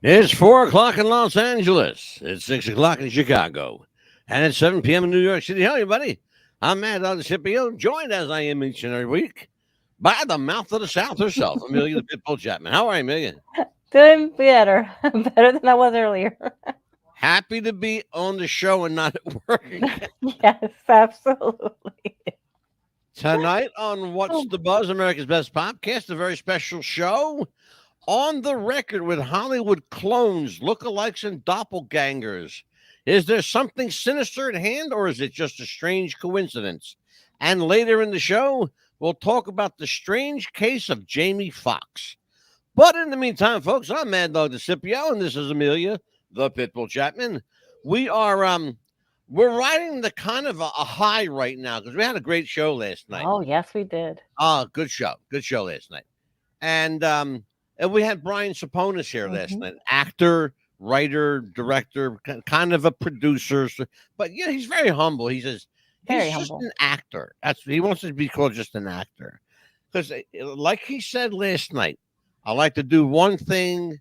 It's 4 o'clock in Los Angeles. It's 6 o'clock in Chicago. And it's 7 p.m. in New York City. How are you, buddy? I'm Mad Dog the Scipio, joined as I am each and every week by the mouth of the South herself, Amelia the Pitbull Chapman. How are you, Amelia? Doing better. Better than I was earlier. Happy to be on the show and not at work. Yes, absolutely. Tonight on What's Oh, the Buzz, America's Best Podcast, a very special show on the record with Hollywood clones, lookalikes, and doppelgangers. Is there something sinister at hand, or is it just a strange coincidence? And later in the show, we'll talk about the strange case of Jamie Foxx. But in the meantime, folks, I'm Mad Dog the Scipio, and this is Amelia, the Pitbull Chapman. We are we're riding the kind of a high right now because we had a great show last night. oh, yes, we did. Good show last night. And we had Brian Saponis here last Hmm. night, actor, writer, director, kind of a producer. But yeah, he's very humble. He says he's Very just humble. an actor. That's he wants to be called just an actor. Because, like he said last night, I like to do one thing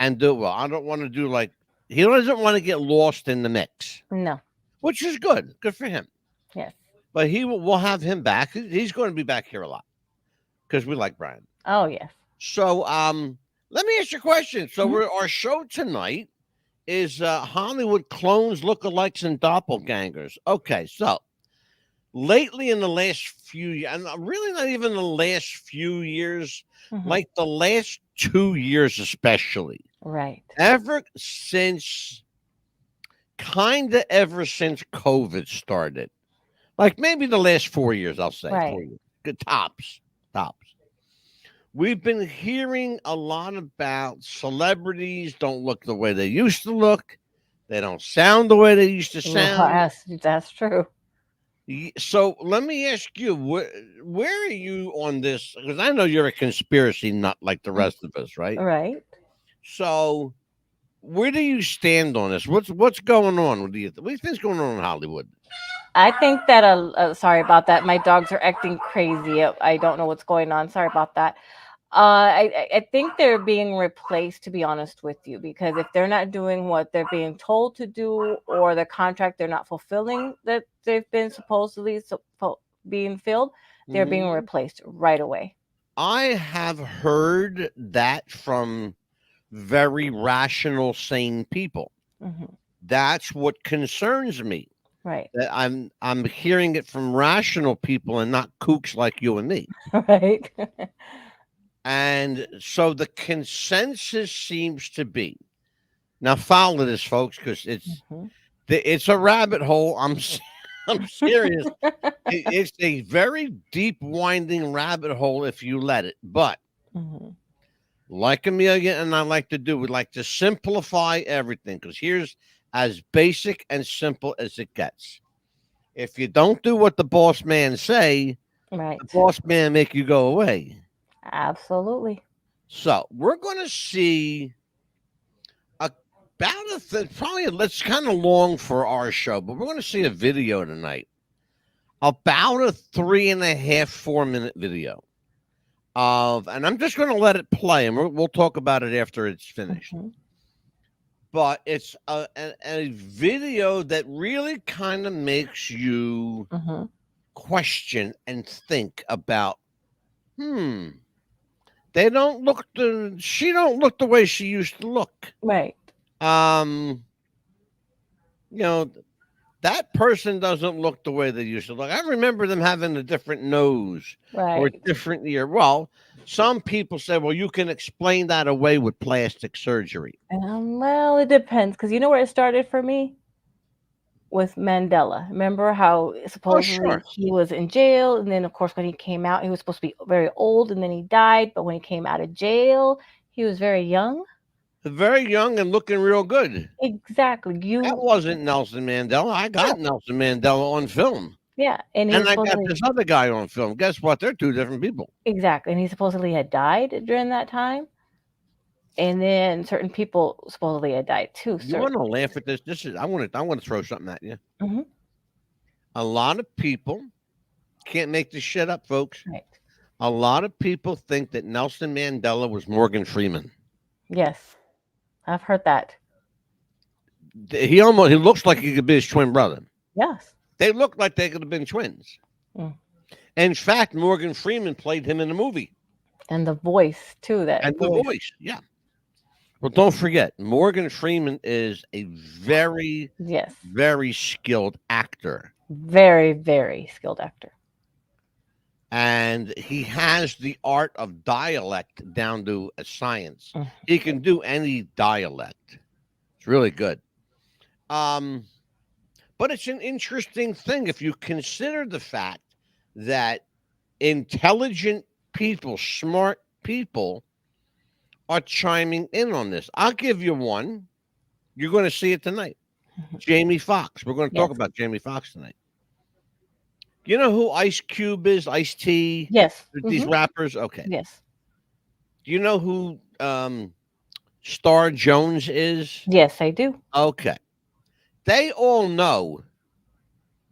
and do it well. I don't want to do like he doesn't want to get lost in the mix, No. which is good. Good for him. Yes. But we'll have him back. He's going to be back here a lot because we like Brian. Oh, yes. So, let me ask you a question. So, Mhm. our show tonight is Hollywood clones, lookalikes, and doppelgangers. Okay, so lately in the last few years, and really not even the last few years, Mhm. like the last 2 years especially, Right. ever since COVID started, like maybe the last 4 years, I'll say Right. 4 years, good tops. We've been hearing a lot about celebrities don't look the way they used to look. They don't sound the way they used to Well, sound. that's true. So let me ask you, where are you on this? Because I know you're a conspiracy nut like the Mm. rest of us, right? Right. So where do you stand on this? What's going on? What do you think's going on in Hollywood? I think that, sorry about that. My dogs are acting crazy. I don't know what's going on. Sorry about that. I think they're being replaced, to be honest with you, because if they're not doing what they're being told to do, or the contract they're not fulfilling that they've been supposedly being filled, they're being Mhm. replaced right away. I have heard that from very rational, sane people. Hmm. That's what concerns me. Right. That I'm hearing it from rational people and not kooks like you and me. Right. And so the consensus seems to be now follow this, folks, because Hmm. it's a rabbit hole. I'm serious. It's a very deep, winding rabbit hole if you let it. But Hmm. like Amelia and I like to do, we like to simplify everything because here's as basic and simple as it gets. If you don't do what the boss man say, the Right. boss man make you go away. Absolutely. So we're going to see about probably it's kind of long for our show, but we're going to see a video tonight, about a 3.5, 4 minute video and I'm just going to let it play, and we'll talk about it after it's finished. Hmm. But it's a video that really kind of makes you Hmm. question and think about, hmm, they don't look the she don't look the way she used to look. Right. Um, you know, that person doesn't look the way they used to look. I remember them having a different nose or a Right. different ear. Well, some people say, well, you can explain that away with plastic surgery. Well, it depends, because you know where it started for me? With Mandela. Remember how Oh, supposedly sure. he was in jail, and then of course when he came out, he was supposed to be very old, and then he died. But when he came out of jail, he was very young. Very young and looking real good. Exactly. That You, wasn't Nelson Mandela. I yeah, got Nelson Mandela on film. yeah, and he And was I got supposedly this other guy on film. Guess what? They're two different people. exactly, and he supposedly had died during that time, and then certain people supposedly had died too. You want to laugh at this? This is I want to throw something at you. Hmm. A lot of people can't make this shit up, folks. Right. A lot of people think that Nelson Mandela was Morgan Freeman. Yes. I've heard that. He looks like he could be his twin brother. Yes. They look like they could have been twins. Mm. In fact, Morgan Freeman played him in the movie. And the voice too. That And voice. the voice, yeah. Well, don't forget, Morgan Freeman is a very, Yes. very skilled actor. Very, very skilled actor. And he has the art of dialect down to a science. Mm. He can do any dialect. It's really good. But it's an interesting thing if you consider the fact that intelligent people, smart people, are chiming in on this. I'll give you one. You're going to see it tonight. Jamie Foxx. We're going to talk Yes. about Jamie Foxx tonight. You know who Ice Cube is? Ice-T? Yes. These rappers? Okay. Yes. Do you know who Star Jones is? Yes, I do. Okay. They all know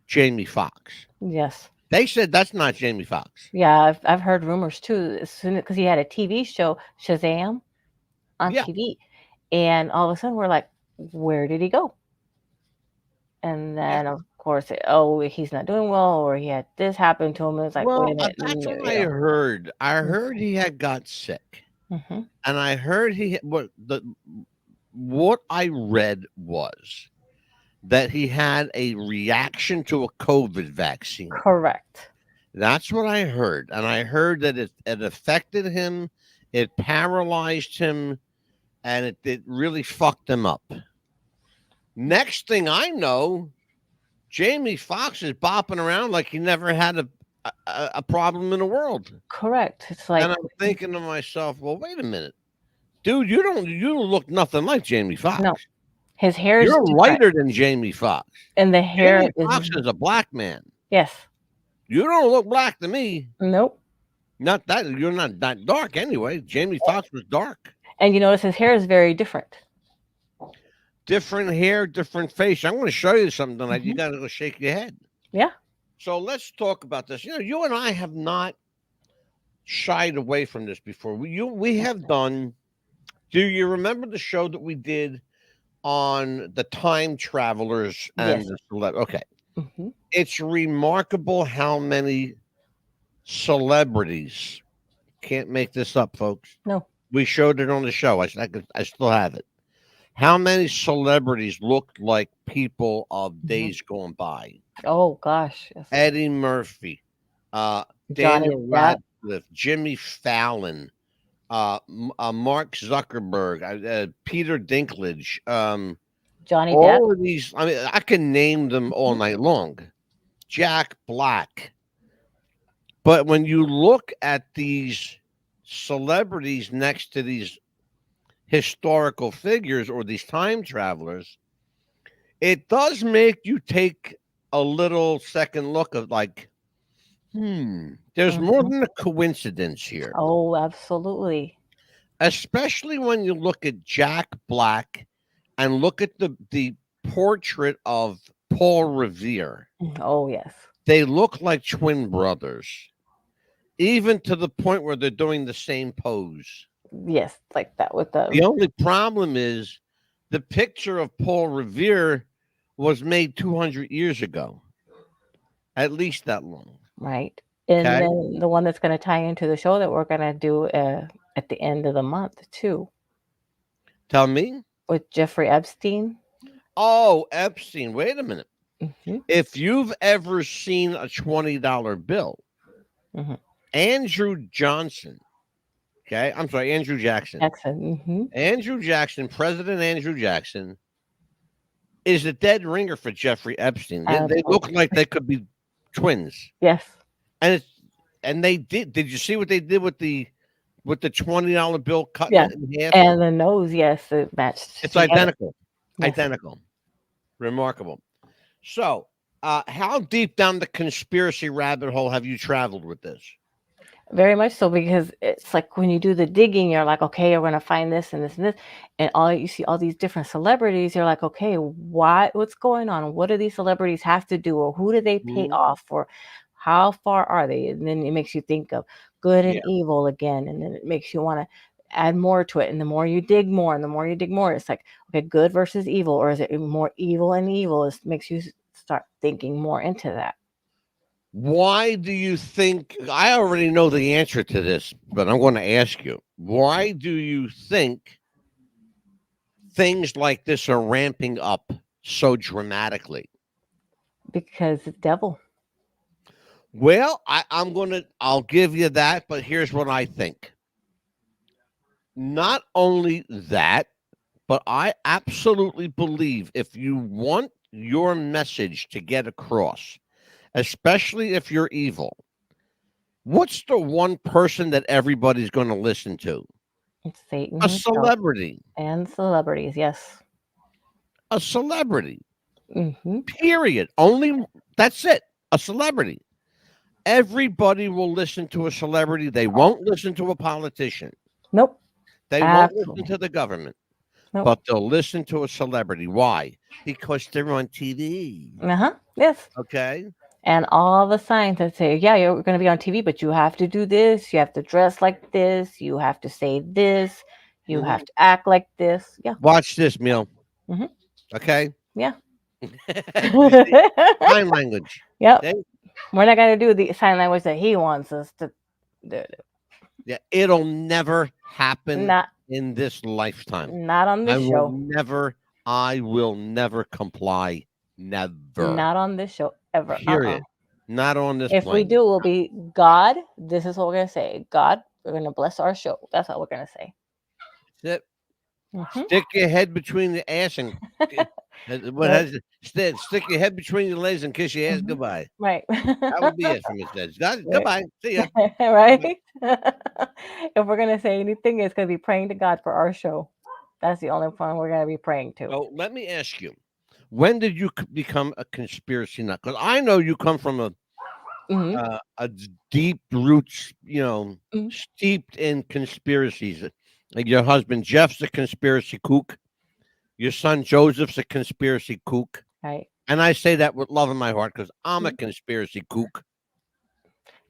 Jamie Foxx. Yes. They said that's not Jamie Foxx. Yeah, I've heard rumors too. As soon because he had a TV show, Shazam, on Yeah. TV, and all of a sudden we're like, where did he go? And then of course, he's not doing well, or he had this happen to him. It's like, Well, wait a minute. that's no, what I heard. I heard he had got sick, Mhm. and I heard what I read was that he had a reaction to a COVID vaccine. Correct. That's what I heard, and I heard that it affected him, it paralyzed him, and it really fucked him up. Next thing I know, Jamie Foxx is bopping around like he never had a problem in the world. Correct. It's like, And I'm thinking to myself, well, wait a minute, dude, you don't look nothing like Jamie Foxx. No, his hair is You're different, lighter than Jamie Foxx. and the hair Jamie is Foxx is a black man. yes. You don't look black to me. Nope. Not that you're not that dark anyway. Jamie Foxx was dark. And you notice his hair is very different. Different hair, different face. I'm going to show you something tonight. You Mhm. got to go shake your head. Yeah. So let's talk about this. You know, you and I have not shied away from this before. We have done. Do you remember the show that we did on the time travelers and Yes. okay? Hmm. It's remarkable how many celebrities. Can't make this up, folks. No. We showed it on the show. I still have it. How many celebrities looked like people of days gone by? Oh gosh. Yes. Eddie Murphy, Johnny Daniel Depp. Radcliffe, Jimmy Fallon, Mark Zuckerberg, Peter Dinklage, Johnny Depp. all of these. I mean, I can name them all night long. Jack Black. But when you look at these celebrities next to these historical figures or these time travelers, it does make you take a little second look of like, there's more than a coincidence here. Oh, absolutely. Especially when you look at Jack Black and look at the portrait of Paul Revere. Oh yes. They look like twin brothers, even to the point where they're doing the same pose. Yes, like that with the The only problem is the picture of Paul Revere was made 200 years ago, at least that long. right. And Okay. then the one that's going to tie into the show that we're going to do at the end of the month too, Tell me. with Jeffrey Epstein. Oh, Epstein. Wait a minute. Mhm. If you've ever seen a $20 bill, Mhm. Andrew Johnson, okay, I'm sorry, Andrew Jackson. Jackson. Andrew Jackson, President Andrew Jackson, is a dead ringer for Jeffrey Epstein. They look like they could be twins. Yes. And they did. Did you see what they did with the $20 bill cut Yeah. in half? And the nose, yes, it matched. It's together. identical. Yes. Identical. Remarkable. So, how deep down the conspiracy rabbit hole have you traveled with this? Very much so, because it's like when you do the digging, you're like, okay, we're gonna find this and this and this, and all you see all these different celebrities. You're like, okay, what's going on? What do these celebrities have to do, or who do they pay Mhm. off, or how far are they? And then it makes you think of good and Yeah. evil again, and then it makes you want to add more to it, and the more you dig more, and the more you dig more, it's like, okay, good versus evil, or is it more evil and evil? It makes you start thinking more into that. Why do you think? I already know the answer to this, but I'm going to ask you. Why do you think things like this are ramping up so dramatically? Because the devil. Well, I'll give you that, but here's what I think. Not only that, but I absolutely believe if you want your message to get across, especially if you're evil, what's the one person that everybody's going to listen to? It's Satan A himself celebrity. and celebrities. Yes. A celebrity. Hmm. Period. Only that's it. A celebrity. Everybody will listen to a celebrity. They won't listen to a politician. Nope. They won't listen Absolutely. to the government, Nope. but they'll listen to a celebrity. Why? Because they're on TV. Yes. Okay. And all the signs that say, yeah, you're going to be on TV, but you have to do this. You have to dress like this. You have to say this. You have to act like this. Yeah. Watch this, Meal. Hmm. Okay. Yeah. Sign language. Yep. Okay? We're not going to do the sign language that he wants us to do. Yeah, it'll never happen Not, in this lifetime. not on this show. I will never comply. Never. Not on this show ever. Period. Not on this If we planet. do, we'll be God. This is what we're going to say. God, we're going to bless our show. That's what we're going to say. That's it. Mhm. Stick your head between the ass and what has it? Stick your head between your legs and kiss your ass Mhm. goodbye. Right. That would be it from it says. Right. Goodbye. See ya. Right? If we're going to say anything, it's going to be praying to God for our show. That's the only one we're going to be praying to. So let me ask you, when did you become a conspiracy nut? Because I know you come from Mhm. a deep roots, Mhm. steeped in conspiracies. Like your husband Jeff's a conspiracy kook. Your son Joseph's a conspiracy kook. Right. And I say that with love in my heart because I'm a Mhm. conspiracy kook.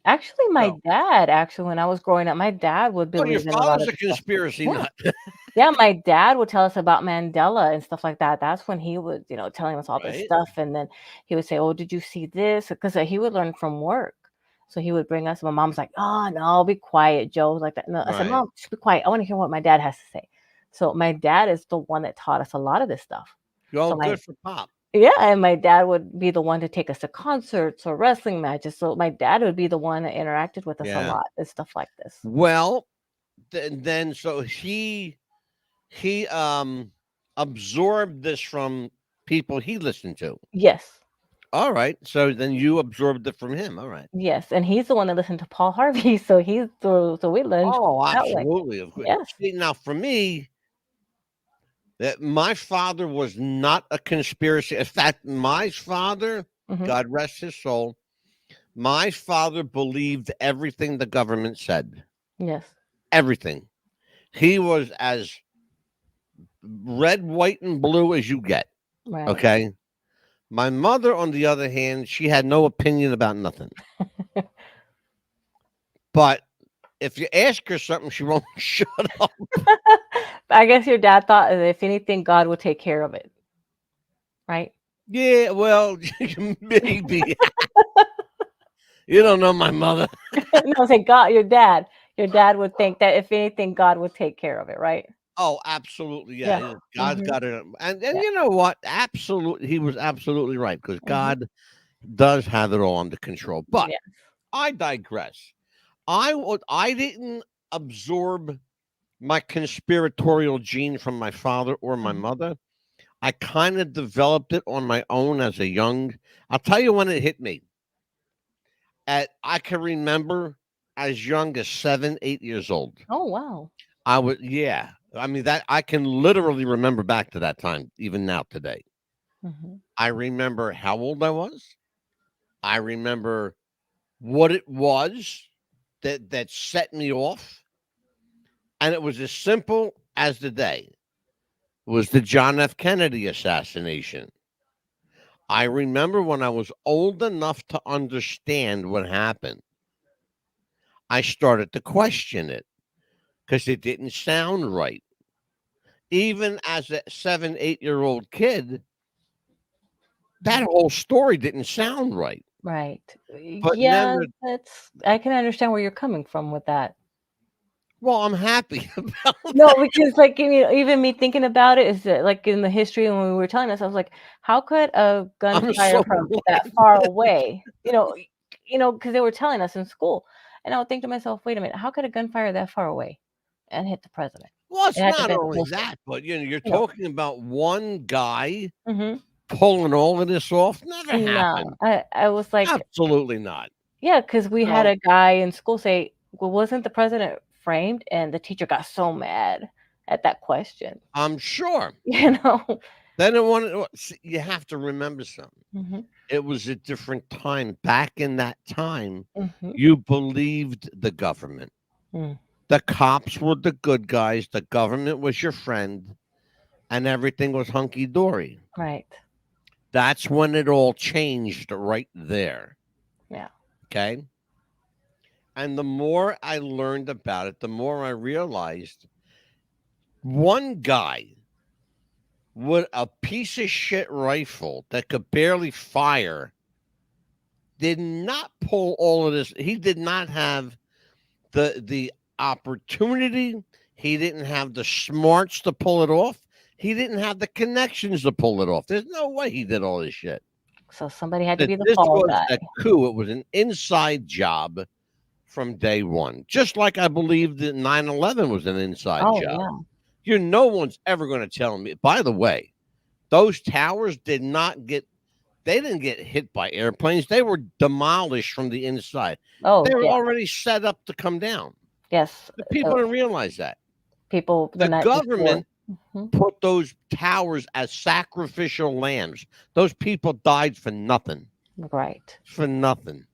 Actually, my So, dad, when I was growing up, my dad would oh, your believe in a lot father's of a the stuff. conspiracy Yeah. nut. Yeah, my dad would tell us about Mandela and stuff like that. That's when he was, telling us all this Right? stuff. And then he would say, "Oh, did you see this?" Because he would learn from work. So he would bring us. My mom's like, "Oh no, be quiet, Joe." Like that. No, I said, Right. "Mom, just be quiet. I want to hear what my dad has to say." So my dad is the one that taught us a lot of this stuff. Oh, So my good for Pop. yeah, and my dad would be the one to take us to concerts or wrestling matches. So my dad would be the one that interacted with us a Yeah. lot and stuff like this. Well, then so he absorbed this from people he listened to. Yes. All right. So then you absorbed it from him. All right. Yes, and he's the one that listened to Paul Harvey, so we learned Oh, that way. absolutely. Of course. Yes. See, now for me, that my father was not a conspiracy. In fact, my father, Mhm. God rest his soul, my father believed everything the government said. Yes. Everything. He was as red, white, and blue as you get. Right. Okay. My mother, on the other hand, she had no opinion about nothing. But if you ask her something, she won't shut up. I guess your dad thought that if anything, God would take care of it, right? Yeah, well, maybe. You don't know my mother. No, say God, your dad would think that if anything, God would take care of it, right? Oh, absolutely. Yeah. Yeah. God's Mhm. got it. And Yeah. you know what? Absolutely. He was absolutely right because Mhm. God does have it all under control. But Yeah. I digress. I didn't absorb my conspiratorial gene from my father or my Mhm. mother. I kind of developed it on my own as a young. I'll tell you when it hit me. I can remember as young as 7, 8 years old. Oh, wow. I would, yeah. I mean that I can literally remember back to that time, even now today. Mhm. I remember how old I was. I remember what it was that set me off, and it was as simple as the day. It was the John F. Kennedy assassination. I remember when I was old enough to understand what happened, I started to question it because it didn't sound right. Even as a 7, 8-year-old kid, that whole story didn't sound right. Right. But then, Yeah, I can understand where you're coming from with that. well, I'm happy about No, that. because like even me thinking about it is that like in the history and when we were telling us, I was like, how could a I'm gunfire so from that glad. far away, because they were telling us in school, and I would think to myself, wait a minute, how could a gunfire that far away and hit the president? Well, It it's had to have not been only closer, that, but you're you know. talking about one guy Hmm. pulling all of this off. Never No, happened. I was like, Absolutely not. yeah, because we had No, a guy in school say, well, wasn't the president framed? And the teacher got so mad at that question, I'm sure. you know. Then it wanted. You have to remember something. Hmm. It was a different time. Back in that time, Hmm. you believed the government. Mm, The cops were the good guys. The government was your friend, and everything was hunky dory. right. That's when it all changed right there. Yeah. Okay. And the more I learned about it, the more I realized one guy with a piece of shit rifle that could barely fire did not pull all of this. He did not have the opportunity. He didn't have the smarts to pull it off. He didn't have the connections to pull it off. There's no way he did all this shit. So somebody had to That be the this fall was guy. a coup. It was an inside job from day one. Just like I believe that 9/11 was an inside Oh job. yeah. No one's ever going to tell me. By the way, those towers didn't get hit by airplanes. They were demolished from the inside. Oh They were yeah. already set up to come down. Yes. The people didn't realize that. People the The night before. government Mhm. put those towers as sacrificial lambs. Those people died for nothing. Right. For nothing.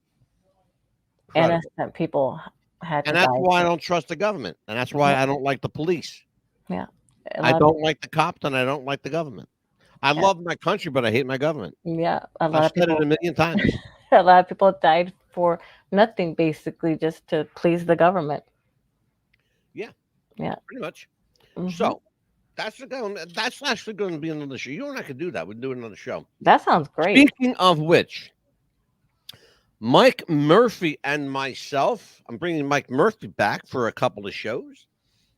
Incredible. Innocent people had to And that's die. why I don't trust the government. And that's why Yep. I don't like the police. Yeah. A I lot of don't like the cops and I don't like the government. I yeah. love my country, but I hate my government. Yeah. A lot I've of said it people a million times. a lot of people died for nothing basically just to please the government. Yeah, Yeah. pretty much. Hmm. So that's actually going to be another show. You and I could do that. We'd do another show. That sounds great. Speaking of which, Mike Murphy and myself, I'm bringing Mike Murphy back for a couple of shows.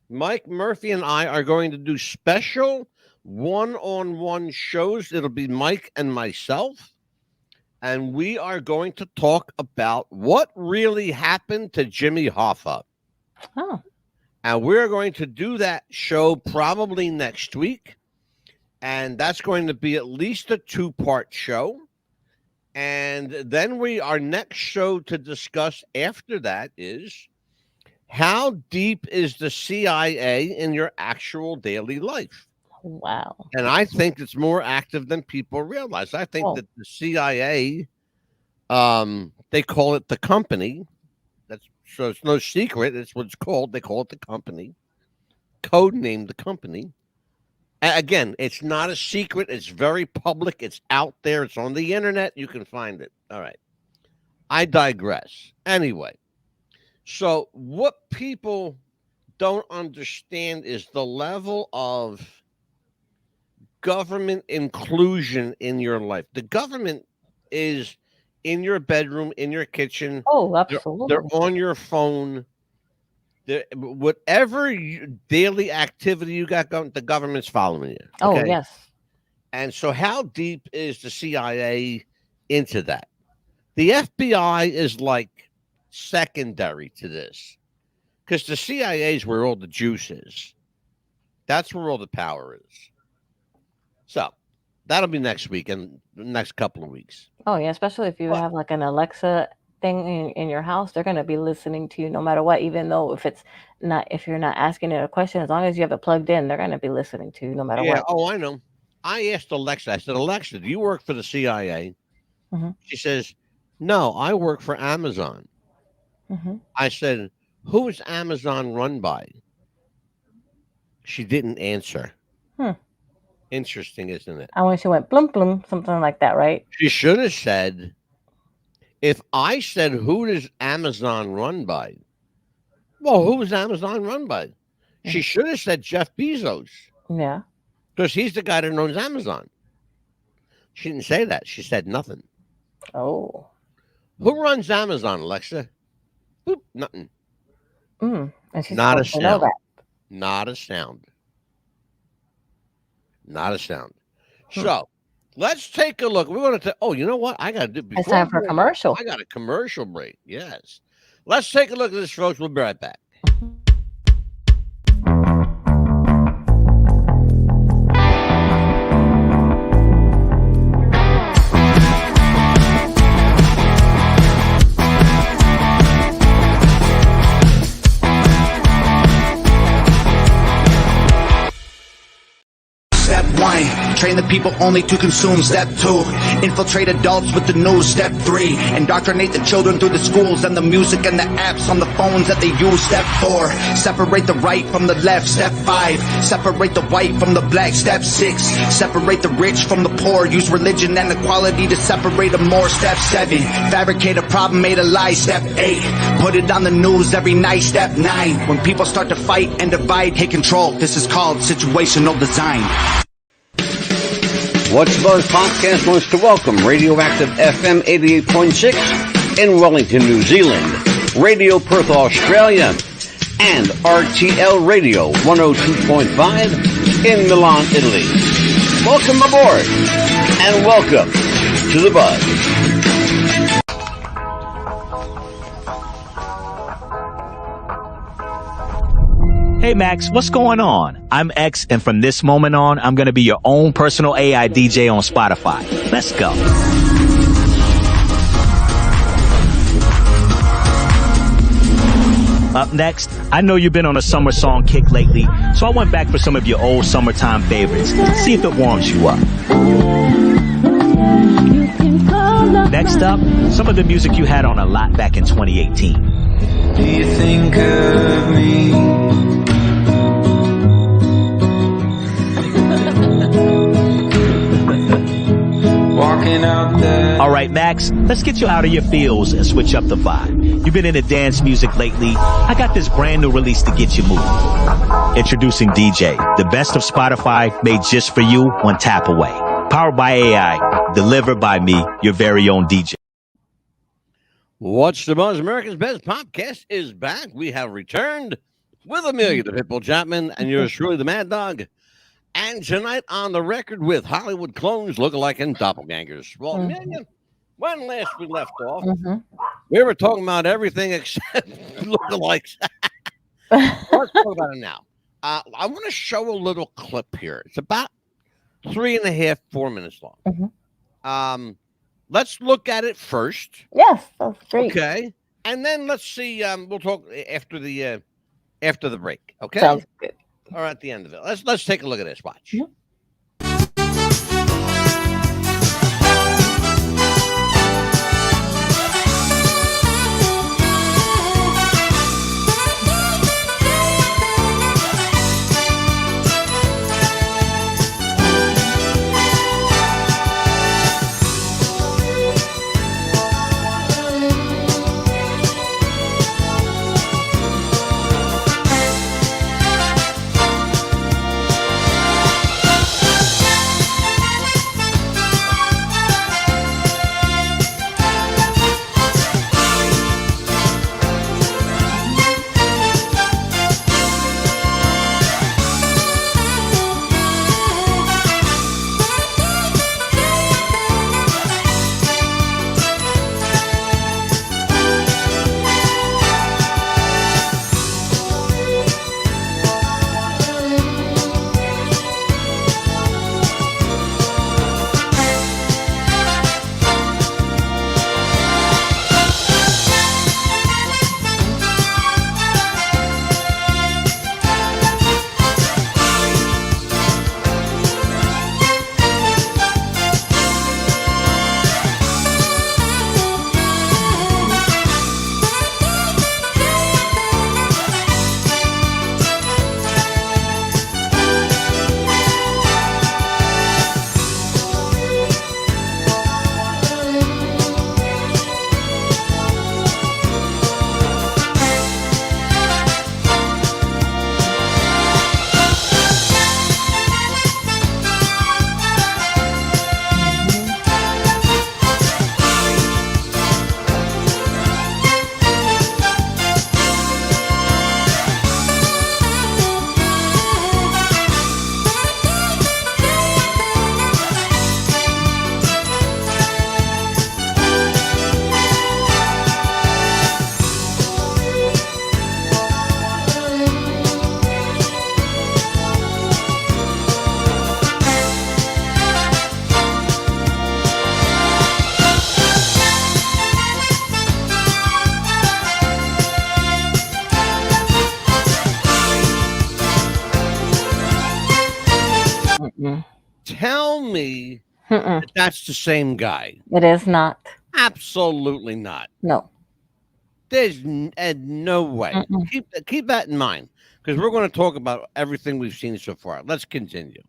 Mike Murphy and I are going to do special one-on-one shows. It'll be Mike and myself. And we are going to talk about what really happened to Jimmy Hoffa. Oh. And we're going to do that show probably next week. And that's going to be at least a 2-part show. And then our next show to discuss after that is how deep is the CIA in your actual daily life? Wow. And I think it's more active than people realize. I think that the CIA, they call it the company. So it's no secret. It's what it's called. They call it the company. Code name the company. Again, it's not a secret. It's very public. It's out there. It's on the internet. You can find it. All right. I digress. Anyway, so what people don't understand is the level of government inclusion in your life. The government is in your bedroom, in your kitchen. Oh, They're absolutely. on your phone. Whatever daily activity you got going, the government's following you. Oh, Okay. yes. And so, how deep is the CIA into that? The FBI is like secondary to this because the CIA is where all the juice is. That's where all the power is. So, that'll be next week and the next couple of weeks. Oh, yeah. Especially if you But have like an Alexa thing in your house, they're going to be listening to you no matter what, even though if you're not asking it a question, as long as you have it plugged in, they're going to be listening to you no matter yeah, what. oh, I know. I asked Alexa, I said, Alexa, do you work for the CIA? Hmm. She says, no, I work for Amazon. Hmm. I said, who is Amazon run by? She didn't answer. Hmm. Interesting, isn't it? I when she went blum blum, something like that, right? She should have said, if I said, who does Amazon run by? Well, who is Amazon run by? She should have said Jeff Bezos Yeah. because he's the guy that owns Amazon. She didn't say that. She said nothing. Oh. Who runs Amazon, Alexa? Boop, nothing. And she's Not a supposed to know sound. that. Not a sound. Not a sound. So let's take a look. We're going to. Oh, you know what? I got to do. It's before time we for a go, commercial. I got a commercial break. Yes. Let's take a look at this, folks. We'll be right back. Step 1, train the people only to consume. Step 2, infiltrate adults with the news. Step 3, indoctrinate the children through the schools and the music and the apps on the phones that they use. Step 4, separate the right from the left. Step 5, separate the white from the black. Step 6, separate the rich from the poor. Use religion and equality to separate them more. Step 7, fabricate a problem made a lie. Step 8, put it on the news every night. Step 9, when people start to fight and divide, take control. This is called situational design. What's the Buzz Podcast wants to welcome Radioactive FM 88.6 in Wellington, New Zealand, Radio Perth, Australia, and RTL Radio 102.5 in Milan, Italy. Welcome aboard, and welcome to the Buzz. Hey Max, what's going on? I'm X, and from this moment on, I'm going to be your own personal AI DJ on Spotify. Let's go. Up next, I know you've been on a summer song kick lately, so I went back for some of your old summertime favorites. See if it warms you up. Next up, some of the music you had on a lot back in 2018. Do you think of me? Walking out there. All right, Max, let's get you out of your feels and switch up the vibe. You've been into dance music lately. I got this brand new release to get you moving. Introducing DJ, the best of Spotify made just for you, one tap away. Powered by AI, delivered by me, your very own DJ. What's the Buzz? America's Best Podcast is back. We have returned with Amelia the Pitbull Chapman and yours truly, the Mad Dog. And tonight on the record with Hollywood clones, lookalike, and doppelgangers. Well, Amelia, when last we left off, we were talking about everything except lookalikes. Let's talk about it now. I want to show a little clip here. It's about 3.5, 4 minutes long. Let's look at it first. Yes, that's great. Okay. And then let's see. We'll talk after the break. Okay. Sounds good. Or at the end of it. Let's take a look at this. Watch. me Mm-mm. that that's the same guy. It is not. Absolutely not. No. There's no way. Mm-mm. Keep that in mind because we're going to talk about everything we've seen so far. Let's continue.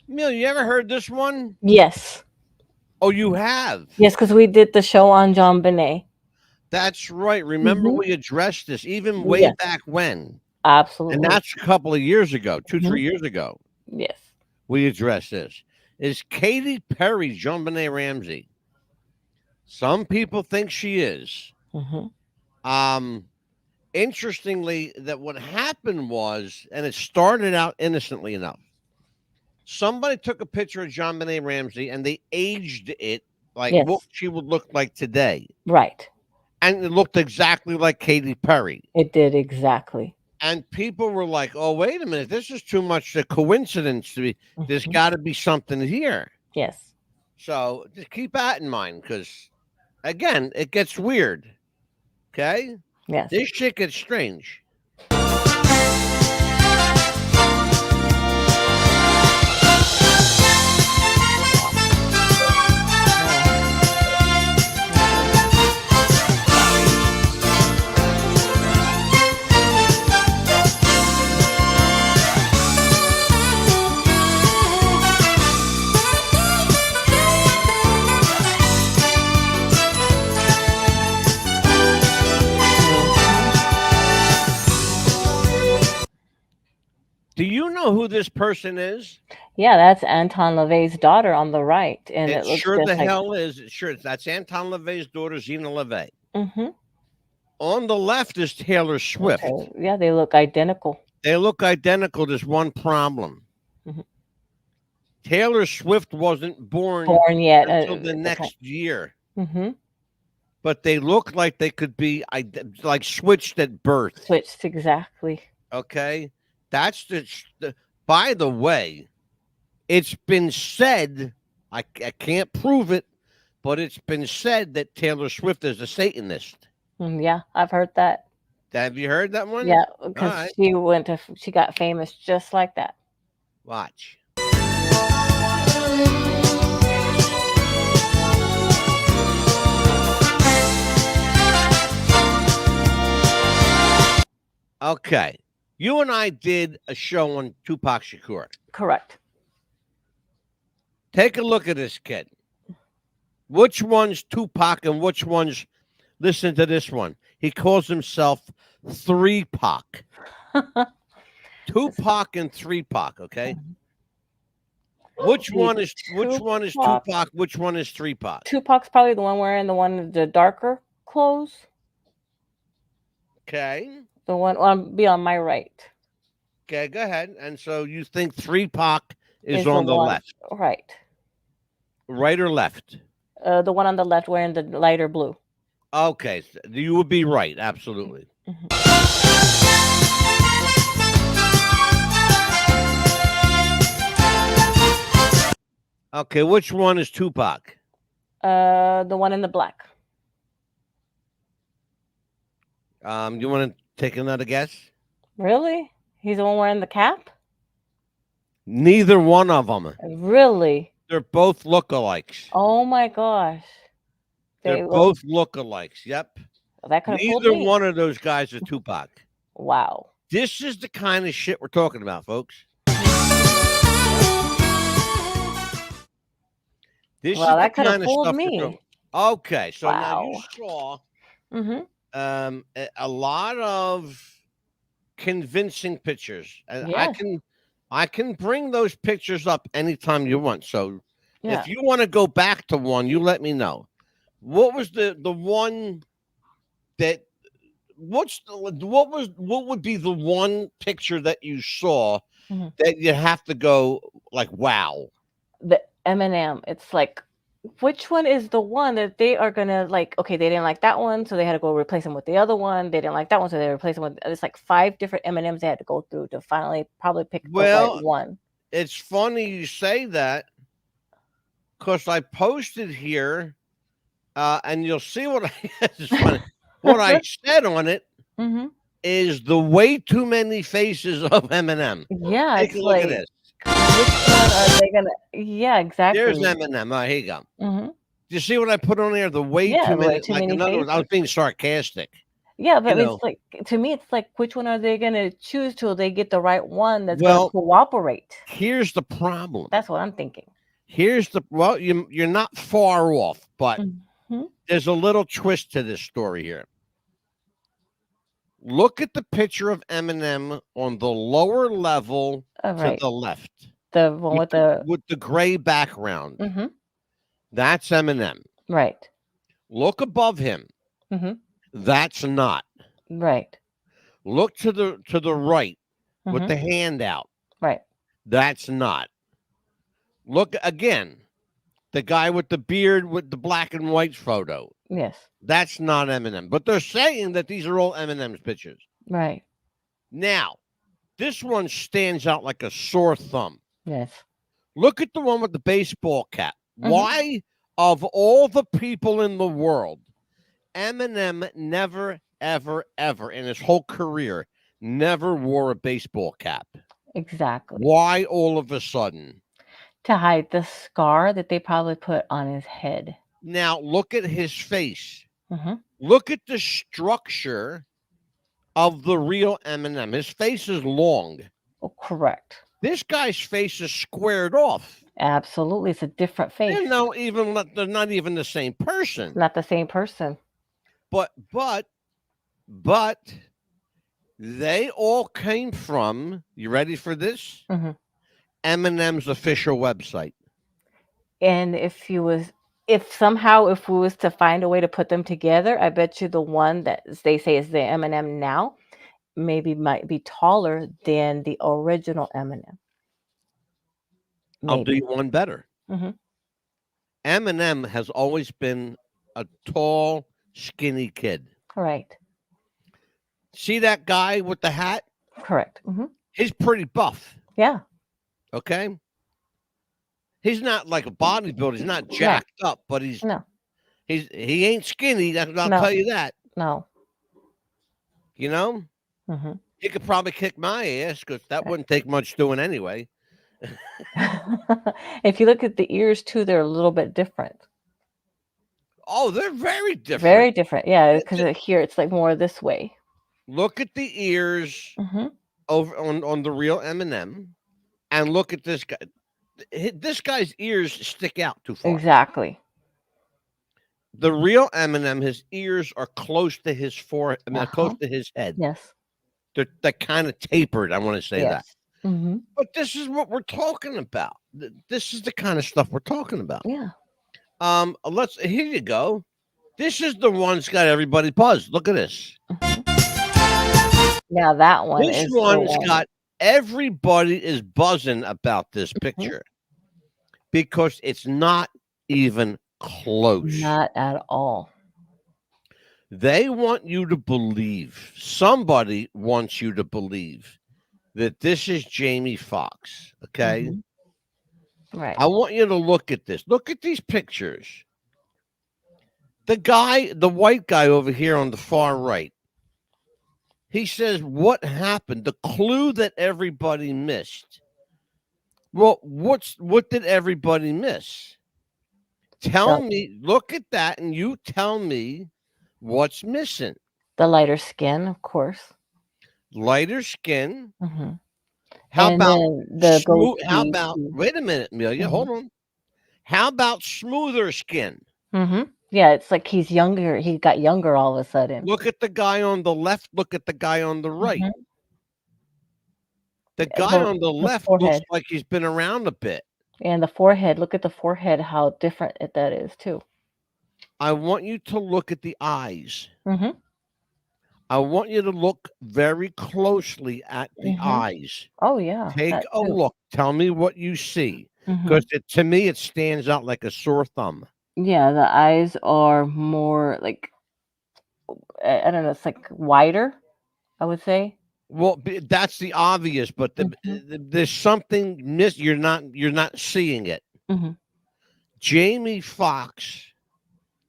Emil, you ever heard this one? Yes. Oh, you have? Yes, because we did the show on John Bonet. That's right. Remember, Mhm. we addressed this even way Yes. back when. Absolutely. And that's a couple of years ago, 2, Mhm. 3 years ago. Yes. We addressed this. Is Katy Perry JonBenet Ramsey? Some people think she is. Mm-hmm. Interestingly, that what happened was, and it started out innocently enough. Somebody took a picture of JonBenet Ramsey and they aged it like Yes. what she would look like today. Right. And it looked exactly like Katy Perry. It did exactly. And people were like, "Oh, wait a minute! This is too much a coincidence to be. There's Mhm. got to be something here." Yes. So just keep that in mind, because again, it gets weird. Okay, Yes. this shit gets strange. Do you know who this person is? Yeah, that's Anton LaVey's daughter on the right, and It it looks sure just the like. hell is. Sure, that's Anton LaVey's daughter, Zena LaVey. Mm-hmm. On the left is Taylor Swift. Okay. Yeah, they look identical. They look identical. There's one problem. Mhm. Taylor Swift wasn't born Born yet. until the next year, Mm-hmm. but they look like they could be like switched at birth. Switched exactly. Okay, that's the. By the way, it's been said. I can't prove it, but it's been said that Taylor Swift is a Satanist. Yeah, I've heard that. Have you heard that one? Yeah, because right. she got famous just like that. Watch. Okay. You and I did a show on Tupac Shakur. Correct. Take a look at this kid. Which one's Tupac and which one's, listen to this one. He calls himself 3-Pac. Tupac and 3-Pac, okay? Which one is Tupac? Which one is 3-Pac? Tupac's probably the one wearing the darker clothes. Okay. The one be on my right. Okay, go ahead. And so you think 3-Pac is on the left. Right. Right or left? The one on the left wearing the lighter blue. Okay, so you would be right. Absolutely. Mm-hmm. Okay, which one is Tupac? The one in the black. You want to take another guess? Really? He's the one wearing the cap? Neither one of them. Really? They're both lookalikes. Oh my gosh. They're both lookalikes. Yep. That could have fooled Neither me. one of those guys are Tupac. Wow. This is the kind of shit we're talking about, folks. This Well, is that the could have kind of fooled stuff we're me. talking. Okay, so now you Wow. saw Mm-hmm. a lot of convincing pictures, and Yes. I can bring those pictures up anytime you want. So Yeah. if you want to go back to one, you let me know. What was the one that what would be the one picture that you saw Mhm. that you have to go like, wow? The Eminem. It's like which one is the one that they are gonna like? Okay, they didn't like that one, so they had to go replace them with the other one. They didn't like that one, so they replaced them with. It's like 5 different M&Ms they had to go through to finally probably pick the right Well, one. it's funny you say that because I posted here, and you'll see what I it's funny. What I said on it Mm-hmm. is the way too many faces of Eminem. Yeah, Take it's a look at like this. which one are they gonna? Yeah, There's exactly. Eminem. Here you go. Mm-hmm. Do you see what I put on there? The way Yeah, too way many. too Like many in other words, I was faces. being sarcastic. Yeah, but You I mean, know. it's like to me, it's like which one are they gonna choose till they get the right one that's gonna Well, cooperate? here's the problem. That's what I'm thinking. You're not far off, but Mm-hmm. there's a little twist to this story here. Look at the picture of Eminem on the lower level All to right, the left the one with the. with the gray background. Mm-hmm. That's Eminem. Right. Look above him. Mm-hmm. That's not. Right. Look to the right with Mm-hmm. the hand out. Right. That's not. Look again. The guy with the beard with the black and white photo. Yes. That's not Eminem. But they're saying that these are all Eminem's pictures. Right. Now, this one stands out like a sore thumb. Yes. Look at the one with the baseball cap. Mhm. Why, of all the people in the world, Eminem never, ever, ever in his whole career never wore a baseball cap? Exactly. Why all of a sudden? To hide the scar that they probably put on his head. Now, look at his face. Mm-hmm. Look at the structure of the real Eminem. His face is long. Oh, correct. This guy's face is squared off. Absolutely, it's a different face. They're not even the same person. Not the same person. But they all came from, you ready for this? Mhm. Eminem's official website. And if we was to find a way to put them together, I bet you the one that they say is the Eminem now maybe might be taller than the original Eminem. I'll do Maybe. you one better. Mhm. Eminem has always been a tall, skinny kid. Right. See that guy with the hat? Correct. Hmm. He's pretty buff. Yeah. Okay. He's not like a bodybuilder. He's not jacked up, but he ain't skinny. I'll No. tell you that. No. You know, Hmm. he could probably kick my ass because that wouldn't take much doing anyway. If you look at the ears too, they're a little bit different. Oh, they're very different. Very different. Yeah, because here it's like more this way. Look at the ears Hmm. over on the real Eminem, and look at this guy. This guy's ears stick out too far. Exactly. The real Eminem, his ears are close to his forehead. I mean, close to his head. Yes. They're kind of tapered. I want to say that. Yes. Hmm. But this is what we're talking about. This is the kind of stuff we're talking about. Yeah. Here you go. This is the one that's got everybody buzzed. Look at this. Now that one This is the one's one. got everybody is buzzing about this picture because it's not even close. Not at all. They want you to believe, somebody wants you to believe that this is Jamie Foxx. Okay. Mhm. Right. I want you to look at this. Look at these pictures. The white guy over here on the far right, he says, what happened? The clue that everybody missed. Well, what did everybody miss? Tell me, look at that, and you tell me what's missing. The lighter skin, of course. Lighter skin. Hmm. How And about then the how goatee about too. wait a minute, Amelia, Mhm. hold on. How about smoother skin? Yeah, it's like he's younger. He got younger all of a sudden. Look at the guy on the left, look at the guy on the right. Mhm. The guy on the left looks forehead. like he's been around a bit. And the forehead. Look at the forehead. How different that is too. I want you to look at the eyes. Hmm. I want you to look very closely at the Mhm. eyes. Oh yeah. Take that a too. look. Tell me what you see. Mhm. because to me it stands out like a sore thumb. Yeah, the eyes are more like I don't know, it's like wider, I would say. Well, that's the obvious, but Mhm. there's something miss. You're not seeing it. Mhm. Jamie Foxx,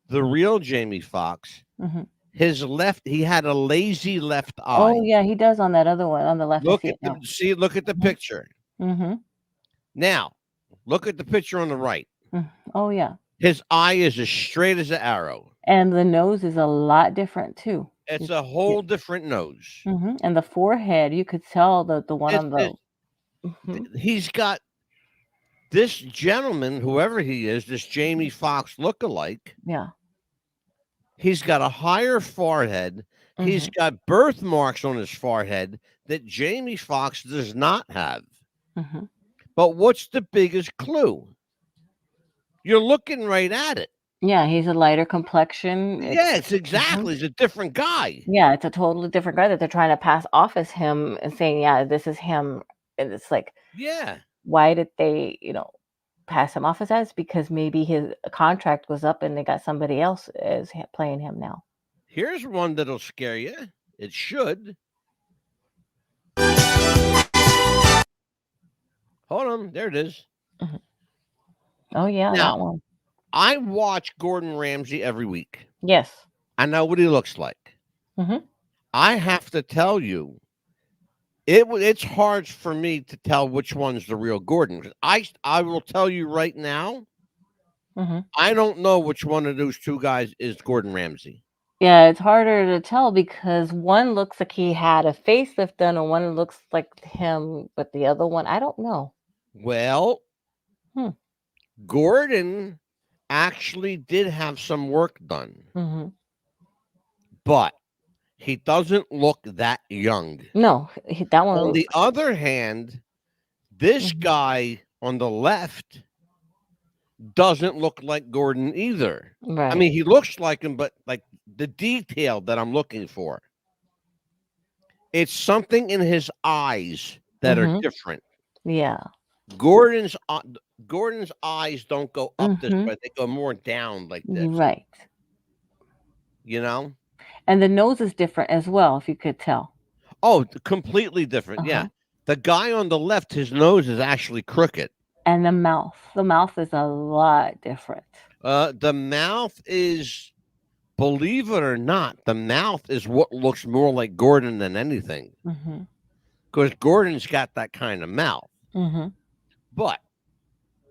the real Jamie Foxx, Mhm. he had a lazy left Oh eye. yeah, he does on that other one on the left. I Look see at it now. look at the Mhm. picture. Mhm. Now, look at the picture on the right. Mm. Oh yeah. His eye is as straight as an arrow. And the nose is a lot different too. It's You a yeah. whole different nose. And the forehead, you could tell the one It's, on it's the Mhm. he's got this gentleman, whoever he is, this Jamie Foxx lookalike. Yeah. He's got a higher forehead. He's Mhm. got birthmarks on his forehead that Jamie Foxx does not have. Mhm. But what's the biggest clue? You're looking right at it. Yeah, he's a lighter complexion. Yes, Mhm. exactly. He's a different guy. Yeah, it's a totally different guy that they're trying to pass off as him and saying, "Yeah, this is him." And it's like, Yeah. why did they, pass him off as that? It's because maybe his contract was up and they got somebody else as playing him now. Here's one that'll scare you. It should. Hold on. There it is. Mhm. Oh yeah, Now, that one. I watch Gordon Ramsay every week. Yes. I know what he looks like. Mhm. I have to tell you, it's hard for me to tell which one's the real Gordon. 'Cause I will tell you right now, Mhm. I don't know which one of those two guys is Gordon Ramsay. Yeah, it's harder to tell because one looks like he had a facelift done and one looks like him, but the other one, I don't know. Well, Hmm. Gordon actually did have some work done, Mhm. but he doesn't look that young. No, that one On the looks other hand, this Mhm. guy on the left doesn't look like Gordon either. I Right. mean, he looks like him, but like the detail that I'm looking for, it's something in his eyes that are Mhm. different. Yeah. Gordon's Gordon's eyes don't go up this Mhm. way; they go more down like this. Right. You know? And the nose is different as well, if you could tell. Oh, completely different. Yeah, Uh-huh. the guy on the left, his nose is actually crooked. And the mouth is a lot different. The mouth is, believe it or not, the mouth is what looks more like Gordon than anything. Mhm. Because Gordon's got that kind of mouth. Mhm. But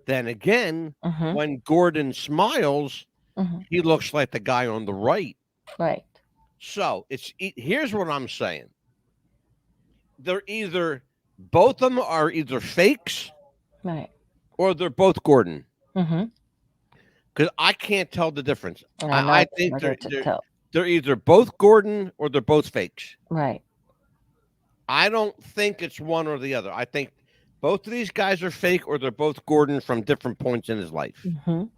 then again, Mhm. when Gordon smiles, Mhm. he looks like the guy on the right. Right. So here's what I'm saying. They're either both of them are either fakes Right. or they're both Gordon. Mhm. Because I can't tell the difference. I know I it's think harder to tell. they're either both Gordon or they're both fakes. Right. I don't think it's one or the other. I think both of these guys are fake or they're both Gordon from different points in his life. Mhm.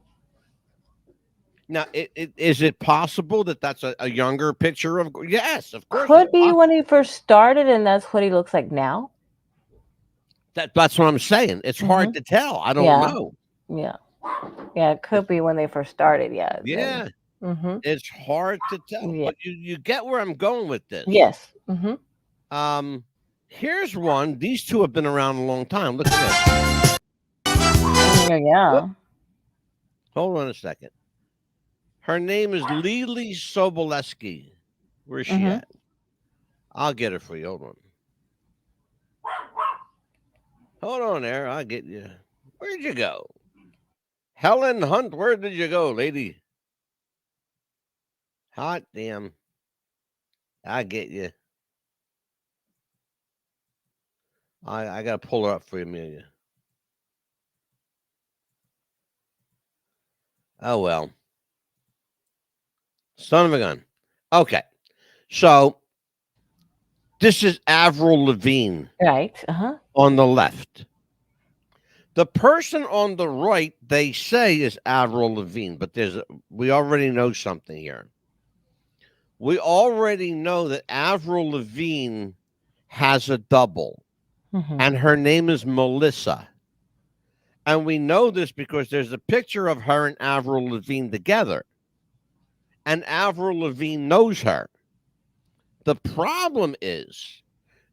Now, is it possible that that's a younger picture of? Yes, of course. Could be when he first started and that's what he looks like now. That's what I'm saying. It's hard Mhm. to tell. I don't Yeah. know. Yeah. Yeah, it could be when they first started, yeah. Yeah, Mhm. it's hard to tell. Yeah. But you get where I'm going with this. Yes. Mhm. Um, here's one. These two have been around a long time. Look at Yeah, this. yeah. Hold on a second. Her name is Lily Soboleski. Where's she Mhm. at? I'll get her for you. Hold on. Hold on there. I'll get you. Where'd you go? Helen Hunt, where did you go, lady? Hot damn. I get you. I gotta pull her up for you, Amelia. Oh well. Son of a gun. Okay. So this is Avril Lavigne Right. Uh-huh. on the left. The person on the right, they say, is Avril Lavigne, but we already know something here. We already know that Avril Lavigne has a double, Mhm. and her name is Melissa. And we know this because there's a picture of her and Avril Lavigne together. And Avril Lavigne knows her. The problem is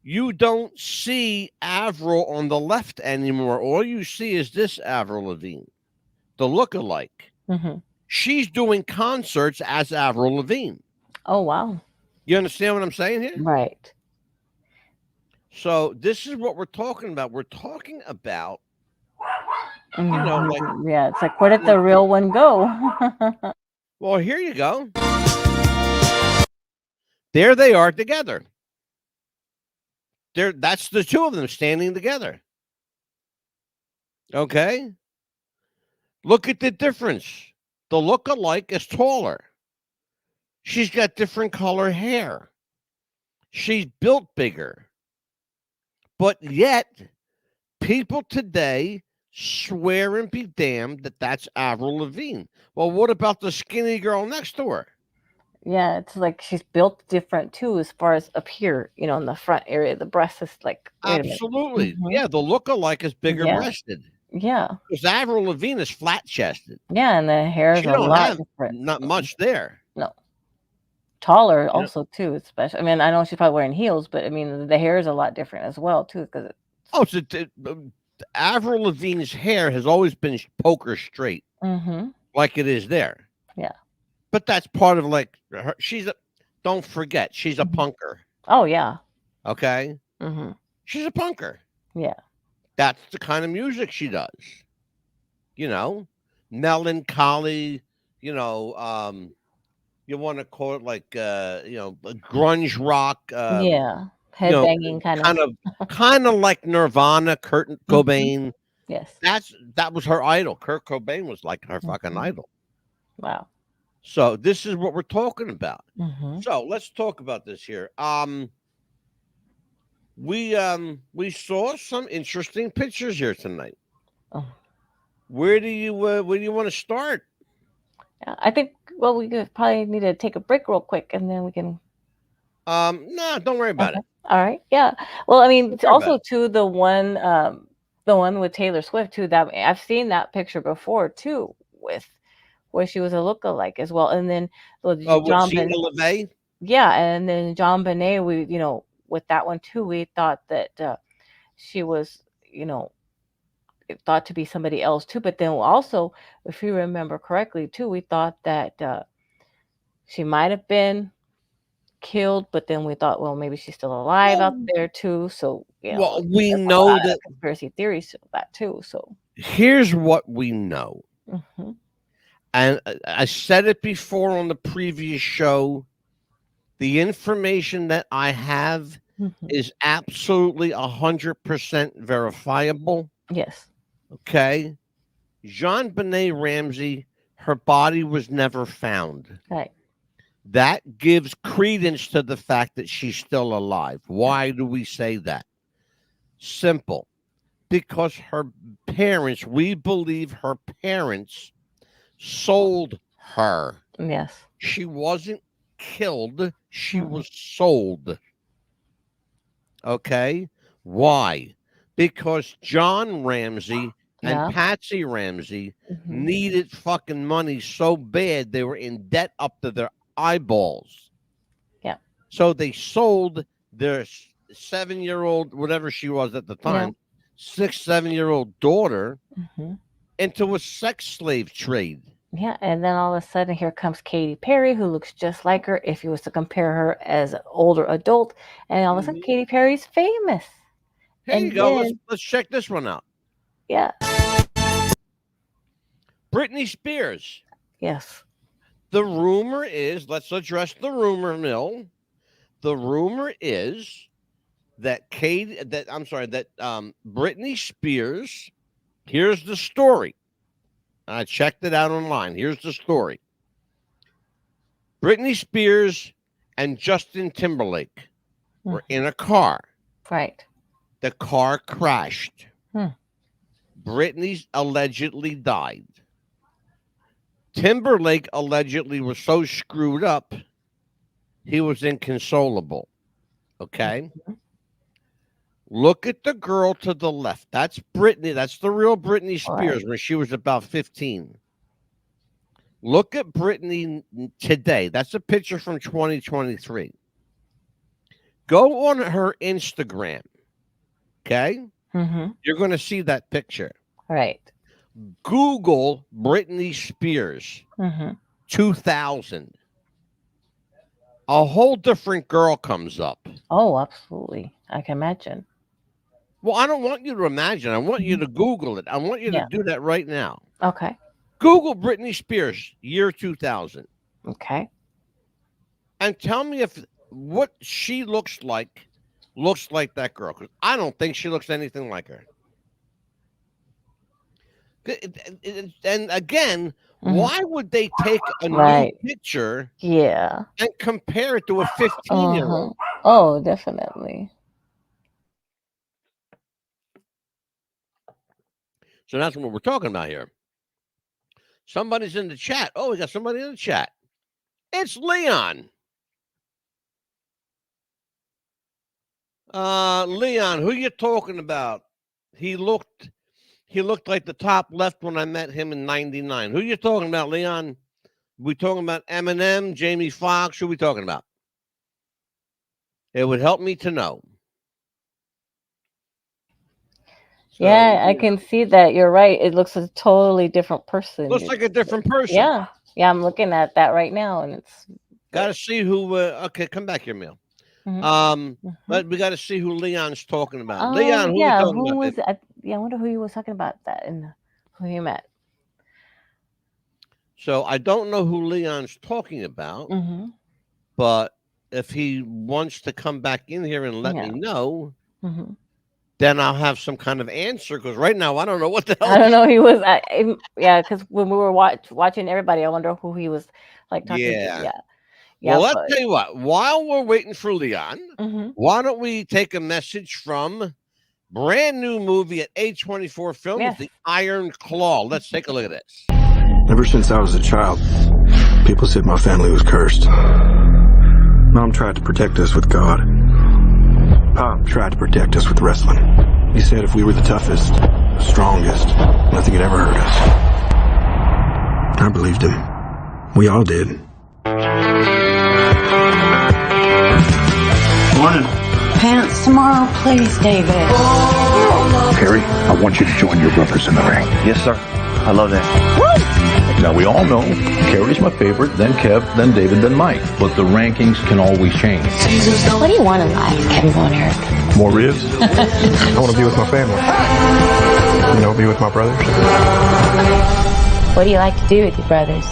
you don't see Avril on the left anymore. All you see is this Avril Lavigne, the lookalike. Mm-hmm. She's doing concerts as Avril Lavigne. Oh, wow. You understand what I'm saying here? Right. So this is what we're talking about. We're talking about, Mhm. Yeah, it's like, where did the real one go? well, here you go. There they are together. That's the two of them standing together. Okay. Look at the difference. The lookalike is taller. She's got different color hair. She's built bigger. But yet, people today swear and be damned that that's Avril Lavigne. Well, what about the skinny girl next to her? Yeah, it's like she's built different too, as far as up here, in the front area. The breast is like, wait a minute. Absolutely. Mhm. Yeah, the lookalike is bigger Yeah. breasted. Yeah. Because Avril Lavigne is flat chested. Yeah, and the hair is She a don't lot have different. not much there. No. Taller also too, especially. I mean, I know she's probably wearing heels, but I mean, the hair is a lot different as well too, because Oh, so Avril Lavigne's hair has always been poker straight, like it is there. Yeah. But that's part of like her. Don't forget, she's a Mhm. punker. Oh yeah. Okay, Mm-hmm. she's a punker. Yeah. That's the kind of music she does. Melancholy. You want to call it like grunge rock. Yeah. Headbanging kind of like Nirvana, Kurt Cobain. Yes. That was her idol. Kurt Cobain was like her fucking idol. Wow. So this is what we're talking about. Mm-hmm. So let's talk about this here. We saw some interesting pictures here tonight. Oh. Where do you want to start? I think, well, we could probably need to take a break real quick, and then we can. No, don't worry about it. All right. Yeah. Well, I mean, Don't worry about also too, the one with Taylor Swift too. That I've seen that picture before too, with where she was a lookalike as well, and then John Gina LaVey? Yeah, and then John Bonet. We, with that one too, we thought that she was, thought to be somebody else too. But then also, if you remember correctly too, we thought that she might have been killed, but then we thought, well, maybe she's still alive out there too. So well, we there's a know lot of that conspiracy theories to that too. So here's what we know, mhm. and I said it before on the previous show. The information that I have is absolutely 100% verifiable. Yes. Okay. JonBenet Ramsey, her body was never found. Right. That gives credence to the fact that she's still alive. Why do we say that? Simple. Because her parents, we believe her parents sold her. Yes. She wasn't killed. She was sold. Okay. Why? Because John Ramsey and Patsy Ramsey needed fucking money so bad they were in debt up to their eyeballs. Yeah. So they sold their 7-year-old, whatever she was at the time, 6-7-year-old daughter into a sex slave trade. Yeah, and then all of a sudden here comes Katy Perry, who looks just like her if you was to compare her as an older adult, and all of a sudden Katy Perry's famous. Here you go. Let's check this one out. Yeah. Britney Spears. Yes. The rumor is, let's address the rumor mill. The rumor is that Britney Spears, here's the story. I checked it out online. Here's the story. Britney Spears and Justin Timberlake were in a car. Right. The car crashed. Britney allegedly died. Timberlake allegedly was so screwed up, he was inconsolable. Okay? Look at the girl to the left. That's Britney. That's the real Britney All Spears right. when she was about 15. Look at Britney today. That's a picture from 2023. Go on her Instagram. Okay? Mm-hmm. You're going to see that picture. Right. Google Britney Spears Mm-hmm. 2000. A whole different girl comes up. Oh, absolutely. I can imagine. Well, I don't want you to imagine. I want you to Google it. I want you Yeah. to do that right now. Okay. Google Britney Spears, year 2000, Okay. and tell me if what she looks like that girl. Because I don't think she looks anything like her. And again, Mhm. why would they take a Right. new picture Yeah. and compare it to a 15-year-old? Oh, definitely. So that's what we're talking about here. Somebody's in the chat. Oh, we got somebody in the chat. It's Leon. Leon, who you talking about? He looked like the top left when I met him in '99. Who you talking about, Leon? We talking about Eminem, Jamie Foxx? Who we talking about? It would help me to know. So, Yeah, I can see that. You're right. It looks a totally different person. looks like a different person. Yeah. Yeah, I'm looking at that right now, and it's Got to see who. Okay, come back here, Neil. Mhm. But we got to see who Leon's talking about. Oh, Leon, who yeah. we talking Who about? was? baby? I wonder who you was talking about that and who you met. So I don't know who Leon's talking about, Mm-hmm. but if he wants to come back in here and let me know, Mm-hmm. then I'll have some kind of answer. Because right now I don't know what the hell. I don't know. He was. Yeah, because when we were watching everybody, I wonder who he was like talking Yeah. to. Yeah. Yeah. Well, let's tell you what. While we're waiting for Leon, Mm-hmm. why don't we take a message from brand new movie at A24 Films, Yes. The Iron Claw. Let's take a look at this. Ever since I was a child, people said my family was cursed. Mom tried to protect us with God. Pop tried to protect us with wrestling. He said if we were the toughest, the strongest, nothing had ever hurt us. I believed him. We all did. Morning. Pants tomorrow, please, David. Perry, I want you to join your brothers in the ring. Yes, sir. I love that. Now, we all know Kerry's my favorite, then Kev, then David, then Mike. But the rankings can always change. What do you want in life, Kevin Von Erich? More ribs? I want to be with my family. You know, be with my brothers. What do you like to do with your brothers?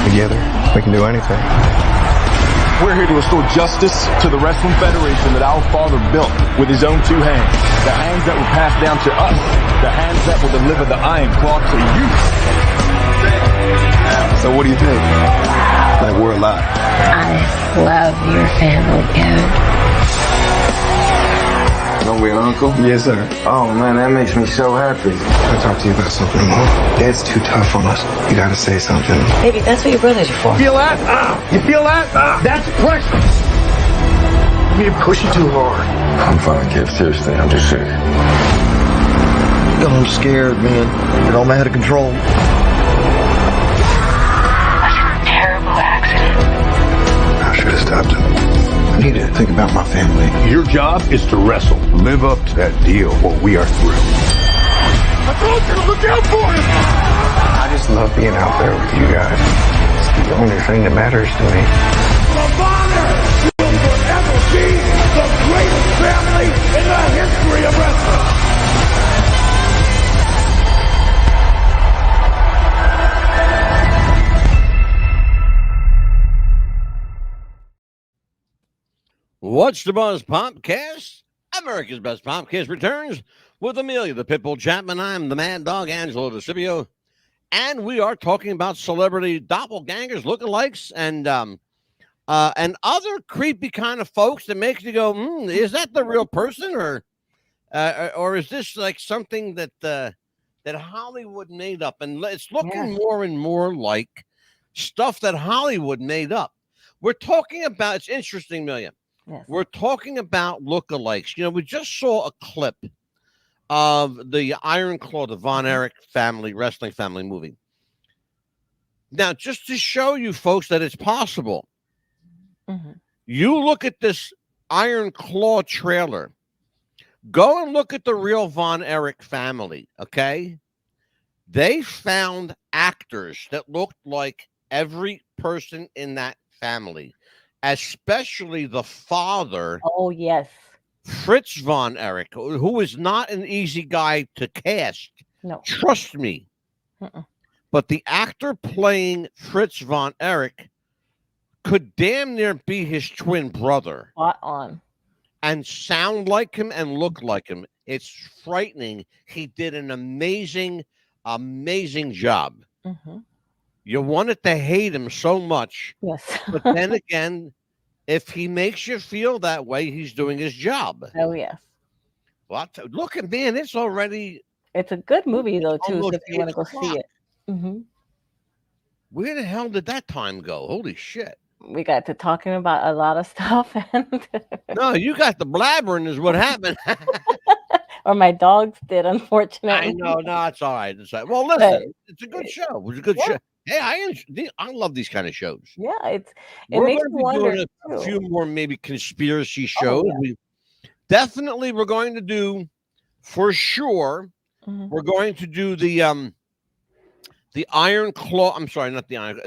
Together, we can do anything. We're here to restore justice to the Wrestling Federation that our father built with his own two hands. The hands that were passed down to us. The hands that will deliver the Iron Claw to you. So what do you think? Like we're alive. I love your family, Kevin. Don't we, Uncle? Yes, sir. Oh, man, that makes me so happy. Can I talk to you about something, Mom? Dad's too tough on us. You gotta say something. Baby, that's what your brothers are for. Feel that? You feel that? That's pressure. You push it too hard. I'm fine, Kev. Seriously, I'm just sick. I'm scared, man. It all out of control. Terrible accident. I should have stopped him. I need to think about my family. Your job is to wrestle. Live up to that deal or we are through. I told you to look out for him. I just love being out there with you guys. It's the only thing that matters to me. The Bonner will forever be the greatest family in the history of wrestling. What's the Buzz Popcast? America's Best Popcast returns with Amelia, the Pitbull Chapman. I'm the Mad Dog, Angelo DeCipio. And we are talking about celebrity doppelgangers, lookalikes, and other creepy kind of folks that makes you go, is that the real person? Or is this like something that that Hollywood made up, and it's looking more and more like stuff that Hollywood made up. We're talking about, it's interesting, Million. Yes. We're talking about lookalikes. You know, we just saw a clip of the Iron Claw, the Von Erich family, wrestling family movie. Now, just to show you folks that it's possible, you look at this Iron Claw trailer, go and look at the real Von Erich family, okay? They found actors that looked like every person in that family, especially the father. Oh, yes. Fritz Von Erich, who is not an easy guy to cast. No. Trust me. But the actor playing Fritz Von Erich could damn near be his twin brother. Spot on. And sound like him and look like him. It's frightening. He did an amazing job. You wanted to hate him so much. Yes. But then again, if he makes you feel that way, he's doing his job. Oh, yes. Well, look at man, it's already. It's a good movie, though, too, almost if you want to go 8 see it. Where the hell did that time go? Holy shit. We got to talking about a lot of stuff. And No, you got the blabbering is what happened. or my dogs did, unfortunately. I know. No, it's all right. It's all right. Well, listen, it's a good show. It was a good show. Hey, I love these kind of shows. Yeah, it We're makes going me to be wonder, doing a too. few more maybe conspiracy shows. yeah. We're going to do, for sure, we're going to do the Iron Claw. I'm sorry, not the Iron.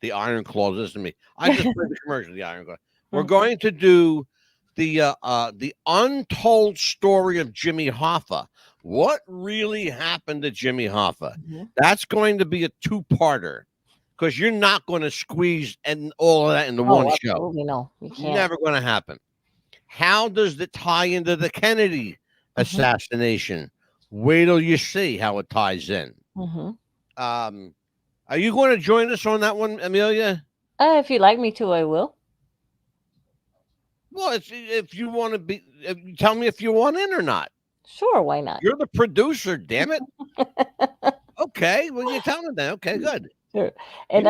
The Iron Claws. Listen to me. I just played the commercial. The Iron Claw. We're going to do the untold story of Jimmy Hoffa. What really happened to Jimmy Hoffa? That's going to be a two-parter because you're not going to squeeze and all of that into one show. Absolutely no, you can't. Never going to happen. How does it tie into the Kennedy assassination? Wait till you see how it ties in. Are you going to join us on that one, Amelia? If you'd like me to, I will. Well, if you want to be, tell me if you want in or not. Sure, why not? You're the producer, damn it. Okay, well, you tell me then. Okay, good. Sure. And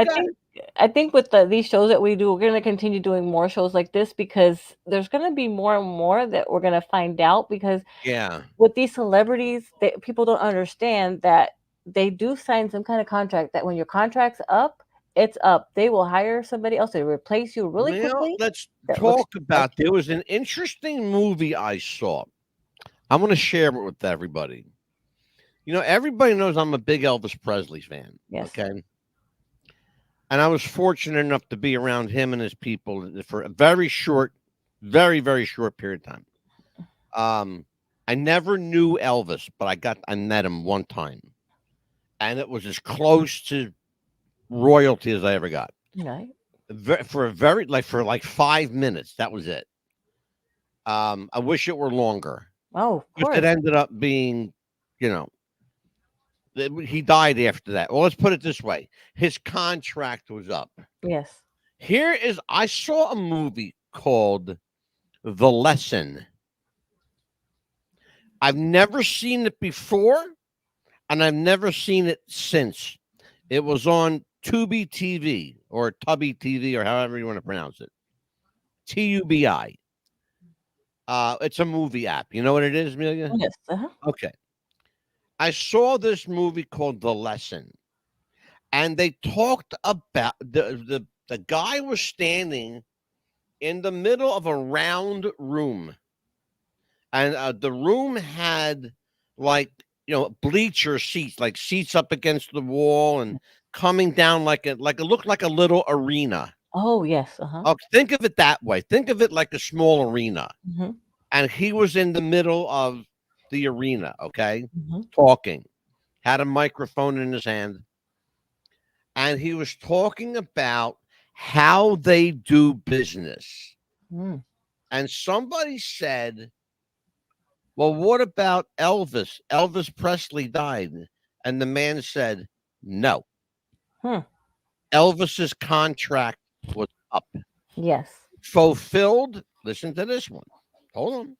I think with these shows that we do, we're going to continue doing more shows like this because there's going to be more and more that we're going to find out because with these celebrities, people don't understand that they do sign some kind of contract that when your contract's up, it's up. They will hire somebody else to replace you really quickly. Let's talk about, there was an interesting movie I saw. I'm going to share it with everybody. You know, everybody knows I'm a big Elvis Presley fan. Yes. Okay. And I was fortunate enough to be around him and his people for a very short, very, very short period of time. I never knew Elvis, but I met him one time. And it was as close to royalty as I ever got. Right. For like 5 minutes. That was it. I wish it were longer. Oh, of course. It ended up being, he died after that. Well, let's put it this way. His contract was up. Yes. I saw a movie called The Lesson. I've never seen it before, and I've never seen it since. It was on Tubi TV or Tubby TV or however you want to pronounce it. TUBI. It's a movie app. You know what it is, Amelia? Yes. Okay. I saw this movie called The Lesson, and they talked about the guy was standing in the middle of a round room, and the room had bleacher seats, like seats up against the wall and coming down it looked like a little arena. Oh, yes. Think of it that way. Think of it like a small arena. And he was in the middle of the arena, talking, had a microphone in his hand, and he was talking about how they do business. And somebody said, well, what about Elvis? Elvis Presley died. And the man said, no. Elvis's contract was up. Yes. Fulfilled. Listen to this one. Hold on.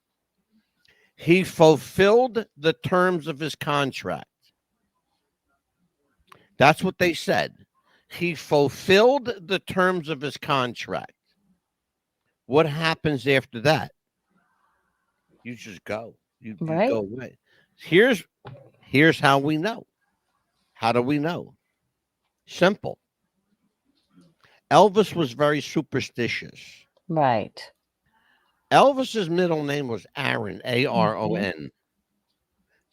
He fulfilled the terms of his contract. That's what they said. He fulfilled the terms of his contract. What happens after that? You just go. You Right. go away. Here's how we know. How do we know? Simple. Elvis was very superstitious. Right. Elvis's middle name was Aaron, Aron.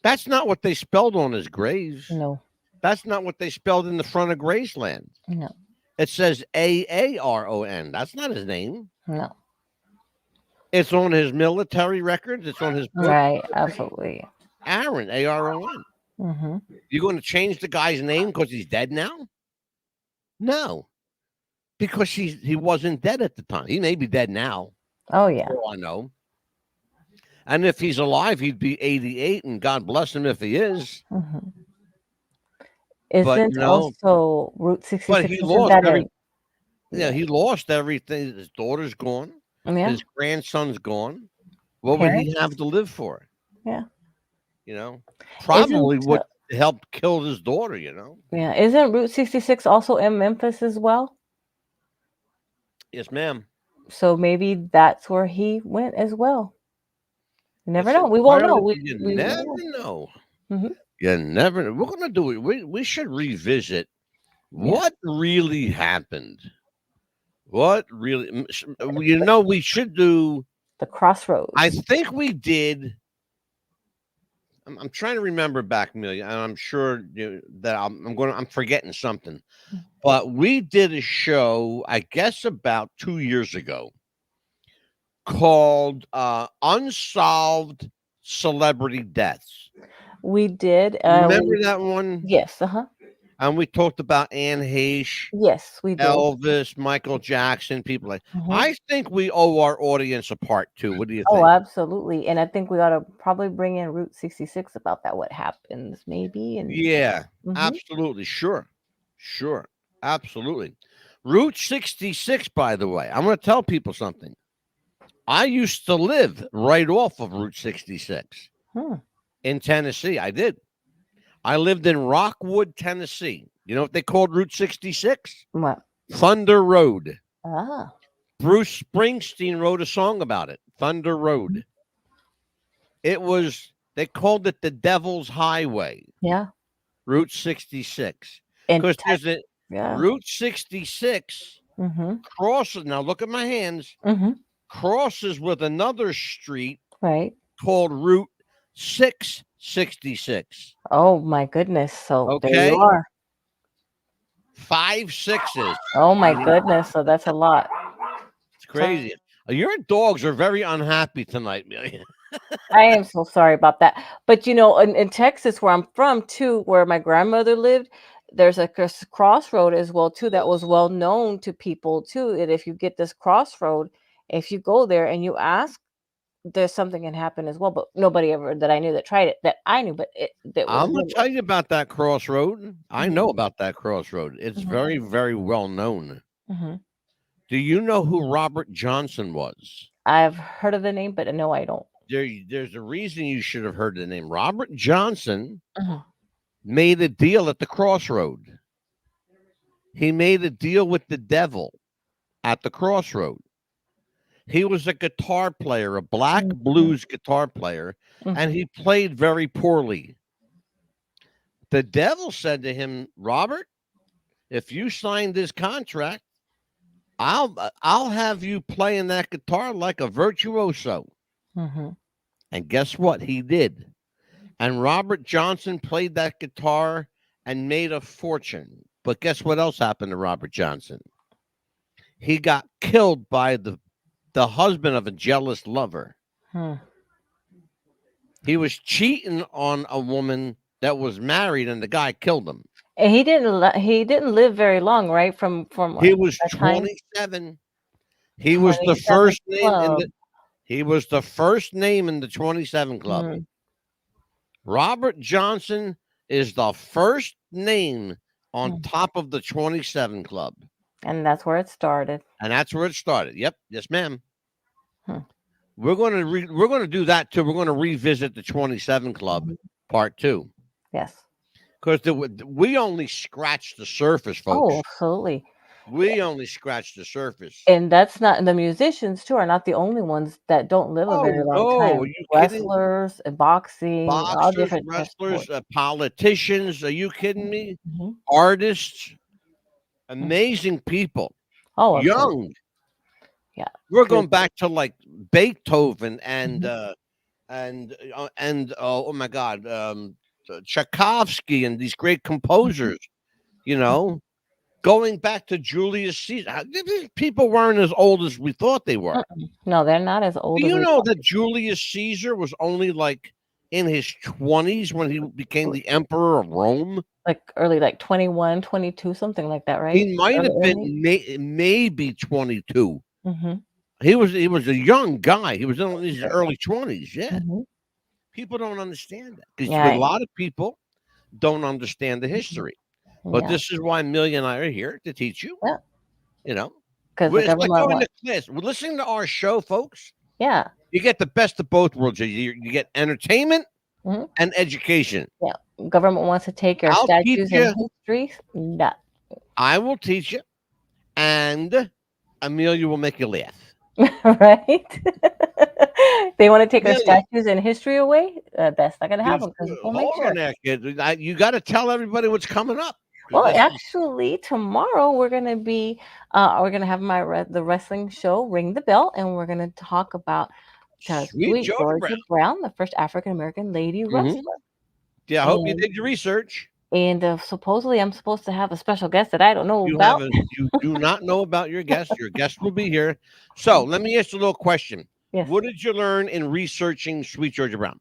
That's not what they spelled on his grave. No. That's not what they spelled in the front of Graceland. No. It says Aaron. That's not his name. No. It's on his military records. It's on his book. Right. Absolutely. Aaron, Aron. Mm-hmm. You going to change the guy's name because he's dead now? No, because he wasn't dead at the time. He may be dead now. Oh yeah. Oh, I know. And if he's alive, he'd be 88, and God bless him if he is. Mm-hmm. But, Isn't also Route 66? But he lost he lost everything. His daughter's gone. Yeah. His grandson's gone. What would he have to live for? Yeah. Probably what helped kill his daughter, Yeah. Isn't Route 66 also in Memphis as well? Yes, ma'am. So maybe that's where he went as well. You never know. We won't know. You never know. Mm-hmm. You never know. We're going to do it. We should revisit what really happened. What really, we should do the Crossroads. I think we did. I'm trying to remember back, Amelia, and I'm sure that I'm forgetting something, but we did a show, I guess, about 2 years ago called Unsolved Celebrity Deaths. We did. Remember that one? Yes. And we talked about Anne Heche. Yes, we did. Elvis, Michael Jackson, people like. I think we owe our audience a part 2. What do you think? Oh, absolutely. And I think we ought to probably bring in Route 66 about that. What happens, maybe? And yeah, absolutely, sure, absolutely. Route 66, by the way, I'm going to tell people something. I used to live right off of Route 66 in Tennessee. I did. I lived in Rockwood, Tennessee. You know what they called Route 66? What? Thunder Road. Ah. Bruce Springsteen wrote a song about it, Thunder Road. They called it the Devil's Highway. Yeah. Route 66. Because there's a Route 66 crosses. Now look at my hands. Crosses with another street called Route 666. Oh my goodness. So okay. There you are. 5 6s. Oh my goodness. So that's a lot. It's crazy. Your dogs are very unhappy tonight, Amelia. I am so sorry about that. But in Texas, where I'm from too, where my grandmother lived, there's a crossroad as well too that was well known to people too. And if you get this crossroad, if you go there and you ask, there's something can happen as well. But nobody ever that I knew that tried it. That I knew, but I'm gonna tell you about that crossroad. I know about that crossroad. It's very, very well known. Do you know who Robert Johnson was? I've heard of the name, but no, I don't. There's a reason you should have heard the name. Robert Johnson made a deal at the crossroad. He made a deal with the devil at the crossroad. He was a guitar player, a black blues guitar player, and he played very poorly. The devil said to him, Robert, if you sign this contract, I'll have you playing that guitar like a virtuoso. And guess what? He did. And Robert Johnson played that guitar and made a fortune. But guess what else happened to Robert Johnson? He got killed by the husband of a jealous lover. He was cheating on a woman that was married, and the guy killed him. And he didn't live very long, right? From he was 27. He was the first name he was the first name in the 27 club. Robert Johnson is the first name on top of the 27 club. And that's where it started. And that's where it started. Yep. Yes, ma'am. we're going to do that too. We're going to revisit the 27 Club Part 2. Yes. Because we only scratched the surface, folks. Oh, absolutely. We only scratched the surface. And that's not, the musicians too are not the only ones that don't live a very long time. Are you kidding? Wrestlers, boxing, all Boxers, different wrestlers, politicians. Are you kidding me? Mm-hmm. Artists, amazing people. Oh, young. Yeah. We're going back to like Beethoven and oh my God, Tchaikovsky and these great composers. You know. Going back to Julius Caesar, these people weren't as old as we thought they were. No, they're not as old. Do you know that Julius Caesar was only like in his 20s when he became the emperor of Rome? Like early, like 21, 22, something like that, right? He might have been maybe 22. Mm-hmm. He was a young guy. He was in his early 20s. Yeah. Mm-hmm. People don't understand that because a lot of people don't understand the history. But this is why Amelia and I are here to teach you. Yeah. You know, because it's like going to class. We're listening to our show, folks. Yeah. You get the best of both worlds. You get entertainment and education. Yeah. Government wants to take your statues and history. No. I will teach you, and Amelia will make you laugh. Right? They want to take our statues and history away. That's not going to happen. Hold on there, kid. You got to tell everybody what's coming up. Well, actually, tomorrow we're going to be, we're going to have the wrestling show, Ring the Bell, and we're going to talk about Sweet Georgia Brown, the first African-American lady wrestler. Yeah, I hope you did your research. And supposedly I'm supposed to have a special guest that I don't know about. You do not know about your guest. Your guest will be here. So let me ask you a little question. Yes. What did you learn in researching Sweet Georgia Brown?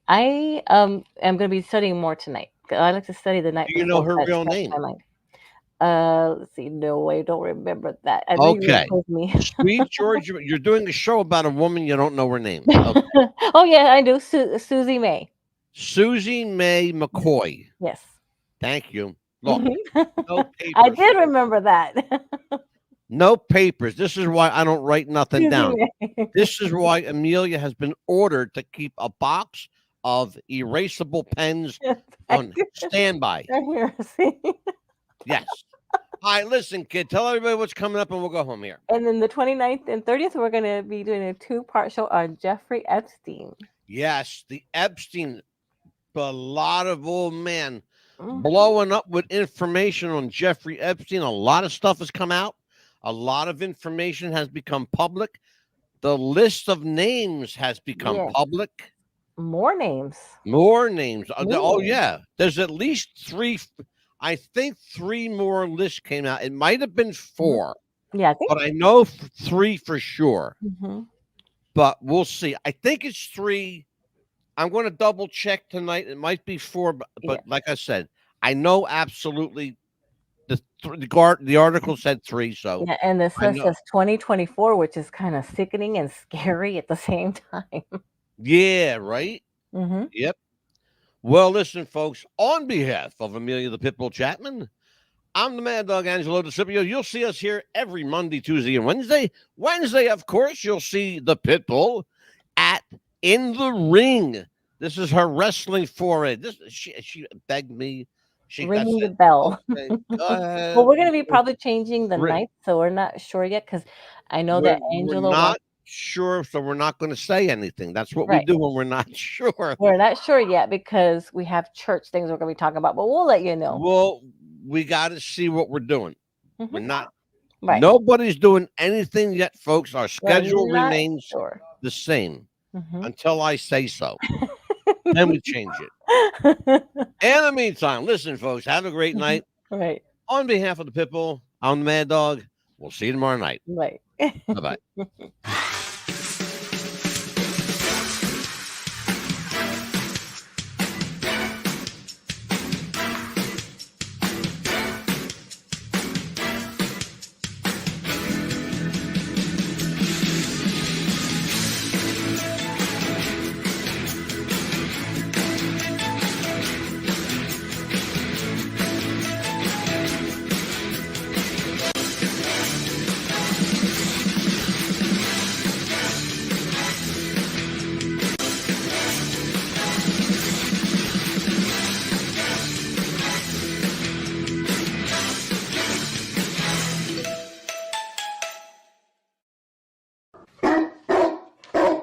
I am going to be studying more tonight. I like to study the night. Do you know her real name? Let's see. No, I don't remember that. Okay. Sweet Georgia. You're doing a show about a woman you don't know her name. Okay. Oh yeah, I do. Susie May. Susie May McCoy. Yes. Thank you. Look, no papers. I did remember that. No papers. This is why I don't write nothing down. This is why Amelia has been ordered to keep a box of erasable pens on standby. Yes. All right, listen, kid. Tell everybody what's coming up and we'll go home here. And then the 29th and 30th, we're going to be doing a 2-part show on Jeffrey Epstein. Yes, the Epstein. A lot of old men blowing up with information on Jeffrey Epstein. A lot of stuff has come out. A lot of information has become public. The list of names has become public. More names. More names. Oh, yeah. There's at least 3. I think 3 more lists came out. It might have been 4. Yeah, I think. But I know 3 for sure. Mm-hmm. But we'll see. I think it's 3. I'm going to double check tonight. It might be 4, but like I said, I know absolutely the article said 3. So yeah, and this says 2024, which is kind of sickening and scary at the same time. Yeah, right. Mm-hmm. Yep. Well, listen, folks. On behalf of Amelia the Pitbull Chapman, I'm the Mad Dog Angelo DeCipio. You'll see us here every Monday, Tuesday, and Wednesday. Wednesday, of course, you'll see the Pitbull at In the Ring. This is her wrestling foray. She begged me. Ring the bell. Okay, go ahead. Well, we're going to be probably changing the night, so we're not sure yet because I know that Angelo. We're not sure, so we're not going to say anything. That's what we do when we're not sure. We're not sure yet because we have church things we're going to be talking about, but we'll let you know. Well, we got to see what we're doing. Mm-hmm. We're not. Right. Nobody's doing anything yet, folks. Our schedule remains the same until I say so. Then we change it. In the meantime, listen, folks, have a great night. Right. On behalf of the Pitbull, I'm the Mad Dog. We'll see you tomorrow night. Right. Bye-bye.